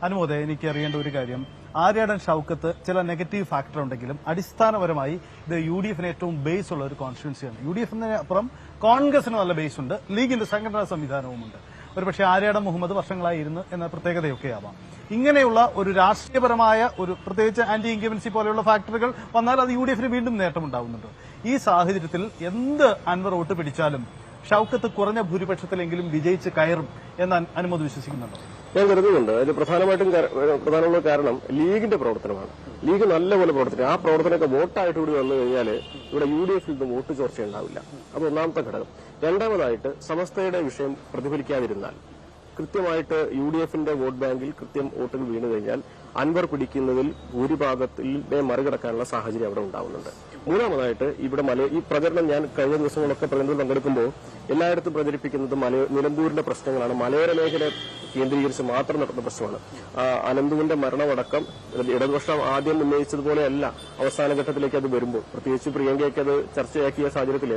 അനുമോദ, എനിക്ക് അറിയേണ്ട ഒരു കാര്യം, ആര്യാടൻ ഷൌക്കത്ത് ചില നെഗറ്റീവ് ഫാക്ടർ ഉണ്ടെങ്കിലും അടിസ്ഥാനപരമായി ഇത് UDF-ന് ഏറ്റവും ബേസ് ഉള്ള ഒരു കോൺസ്റ്റിറ്റ്യുവൻസിയാണ്. UDF-ന് അപ്പുറം കോൺഗ്രസിന് നല്ല ബേസ് ഉണ്ട്, ലീഗിന്റെ സംഘടനാ സംവിധാനവുമുണ്ട്. ഒരുപക്ഷെ ആര്യാടൻ മുഹമ്മദ് വർഷങ്ങളായി ഇരുന്ന് എന്ന പ്രത്യേകതയൊക്കെ ആവാം. ഇങ്ങനെയുള്ള ഒരു രാഷ്ട്രീയപരമായ ഒരു, പ്രത്യേകിച്ച് ആന്റി ഇൻകംബൻസി പോലെയുള്ള ഫാക്ടറുകൾ വന്നാൽ അത് UDF-ന് വീണ്ടും നേട്ടമുണ്ടാവുന്നുണ്ട്. ഈ സാഹചര്യത്തിൽ എന്ത് അൻവർ വോട്ട് പിടിച്ചാലും ഷൌക്കത്ത് കുറഞ്ഞ ഭൂരിപക്ഷത്തിലെങ്കിലും വിജയിച്ച് കയറും എന്ന് അനുമതി വിശ്വസിക്കുന്നുണ്ടോ? ഞാൻ കരുതുന്നുണ്ട്. അതിൽ പ്രധാനമുള്ള കാരണം ലീഗിന്റെ പ്രവർത്തനമാണ്. ലീഗ് നല്ലപോലെ പ്രവർത്തിക്കും. ആ പ്രവർത്തനമൊക്കെ വോട്ടായിട്ട് കൂടി വന്നു കഴിഞ്ഞാൽ ഇവിടെ UDF-ൽ നിന്ന് വോട്ട് ചോർച്ച ഉണ്ടാവില്ല. അത് ഒന്നാമത്തെ ഘടകം. രണ്ടാമതായിട്ട് സമസ്തയുടെ വിഷയം പ്രതിഫലിക്കാതിരുന്നാൽ, കൃത്യമായിട്ട് UDF-ന്റെ വോട്ട് ബാങ്കിൽ കൃത്യം വോട്ടുകൾ വീണു കഴിഞ്ഞാൽ അൻവർ പിടിക്കുന്നതിൽ ഭൂരിഭാഗത്തിന്റെ മറികടക്കാനുള്ള സാഹചര്യം അവിടെ ഉണ്ടാവുന്നുണ്ട്. മൂന്നാമതായിട്ട് ഇവിടെ ഈ പ്രചരണം ഞാൻ കഴിഞ്ഞ ദിവസങ്ങളൊക്കെ പ്രചരണത്തിൽ പങ്കെടുക്കുമ്പോൾ എല്ലായിടത്തും പ്രചരിപ്പിക്കുന്നത് നിലമ്പൂരിന്റെ പ്രശ്നങ്ങളാണ്. മലയോര മേഖല കേന്ദ്രീകരിച്ച് മാത്രം നടന്ന പ്രശ്നമാണ്. അനന്തുവിന്റെ മരണമടക്കം ഇടതുപക്ഷം ആദ്യം ഉന്നയിച്ചതുപോലെയല്ല അവസാന ഘട്ടത്തിലേക്ക് അത് വരുമ്പോൾ, പ്രത്യേകിച്ച് പ്രിയങ്കയ്ക്ക് അത് ചർച്ചയാക്കിയ സാഹചര്യത്തിൽ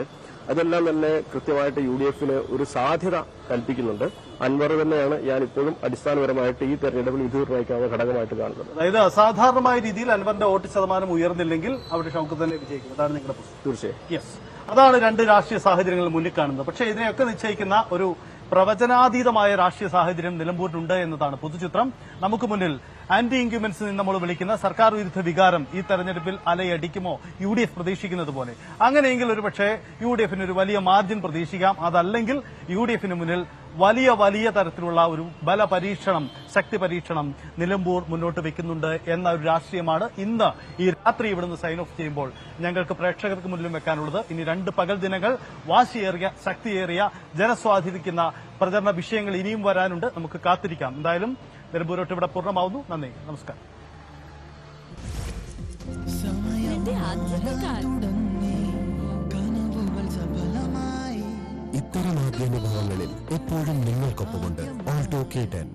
അതെല്ലാം തന്നെ കൃത്യമായിട്ട് UDF-ന് ഒരു സാധ്യത കൽപ്പിക്കുന്നുണ്ട്. അൻവർ തന്നെയാണ് ഞാൻ ഇപ്പോഴും അടിസ്ഥാനപരമായിട്ട് ഈ തെരഞ്ഞെടുപ്പിൽ വിധുർവഹിക്കാവുന്ന ഘടകമായിട്ട് കാണുന്നത്. അതായത് അസാധാരണമായ രീതിയിൽ അൻവറിന്റെ വോട്ട് ശതമാനം ഉയർന്നില്ലെങ്കിൽ അവിടെ ഷൌക്കത്ത് തന്നെ വിജയിക്കും. അതാണ് നിങ്ങളുടെ തീർച്ചയായും. യെസ്. അതാണ് രണ്ട് രാഷ്ട്രീയ സാഹചര്യങ്ങൾ മുന്നിൽ കാണുന്നത്. പക്ഷേ ഇതിനെയൊക്കെ നിശ്ചയിക്കുന്ന ഒരു പ്രവചനാതീതമായ രാഷ്ട്രീയ സാഹചര്യം നിലമ്പൂരിലുണ്ട് എന്നതാണ് പൊതുചിത്രം. നമുക്ക് മുന്നിൽ ആന്റി ഇൻക്യുമെന്റ്സ് നിന്ന് നമ്മൾ വിളിക്കുന്ന സർക്കാർ വിരുദ്ധ വികാരം ഈ തെരഞ്ഞെടുപ്പിൽ അലയടിക്കുമോ UDF പ്രതീക്ഷിക്കുന്നത് പോലെ? അങ്ങനെയെങ്കിൽ ഒരുപക്ഷെ UDFന് ഒരു വലിയ മാർജിൻ പ്രതീക്ഷിക്കാം. അതല്ലെങ്കിൽ UDFന് മുന്നിൽ വലിയ തരത്തിലുള്ള ഒരു ബല പരീക്ഷണം, ശക്തി പരീക്ഷണം നിലമ്പൂർ മുന്നോട്ട് വെക്കുന്നുണ്ട് എന്ന ഒരു രാഷ്ട്രീയമാണ് ഇന്ന് ഈ രാത്രി ഇവിടുന്ന് സൈൻ ഓഫ് ചെയ്യുമ്പോൾ ഞങ്ങൾക്ക് പ്രേക്ഷകർക്ക് മുന്നിലും വെക്കാനുള്ളത്. ഇനി 2 പകൽ ദിനങ്ങൾ വാശിയേറിയ, ശക്തിയേറിയ, ജനസ്വാധീനിക്കുന്ന പ്രചരണ വിഷയങ്ങൾ ഇനിയും വരാനുണ്ട്. നമുക്ക് കാത്തിരിക്കാം. എന്തായാലും നിലമ്പൂരോട്ട് ഇവിടെ പൂർണ്ണമാവുന്നു. നന്ദി, നമസ്കാരം. ഇത്തരം ആദ്യാനുഭവങ്ങളിൽ എപ്പോഴും നിങ്ങൾക്കൊപ്പമുണ്ട് ഓൾട്ടോ K10.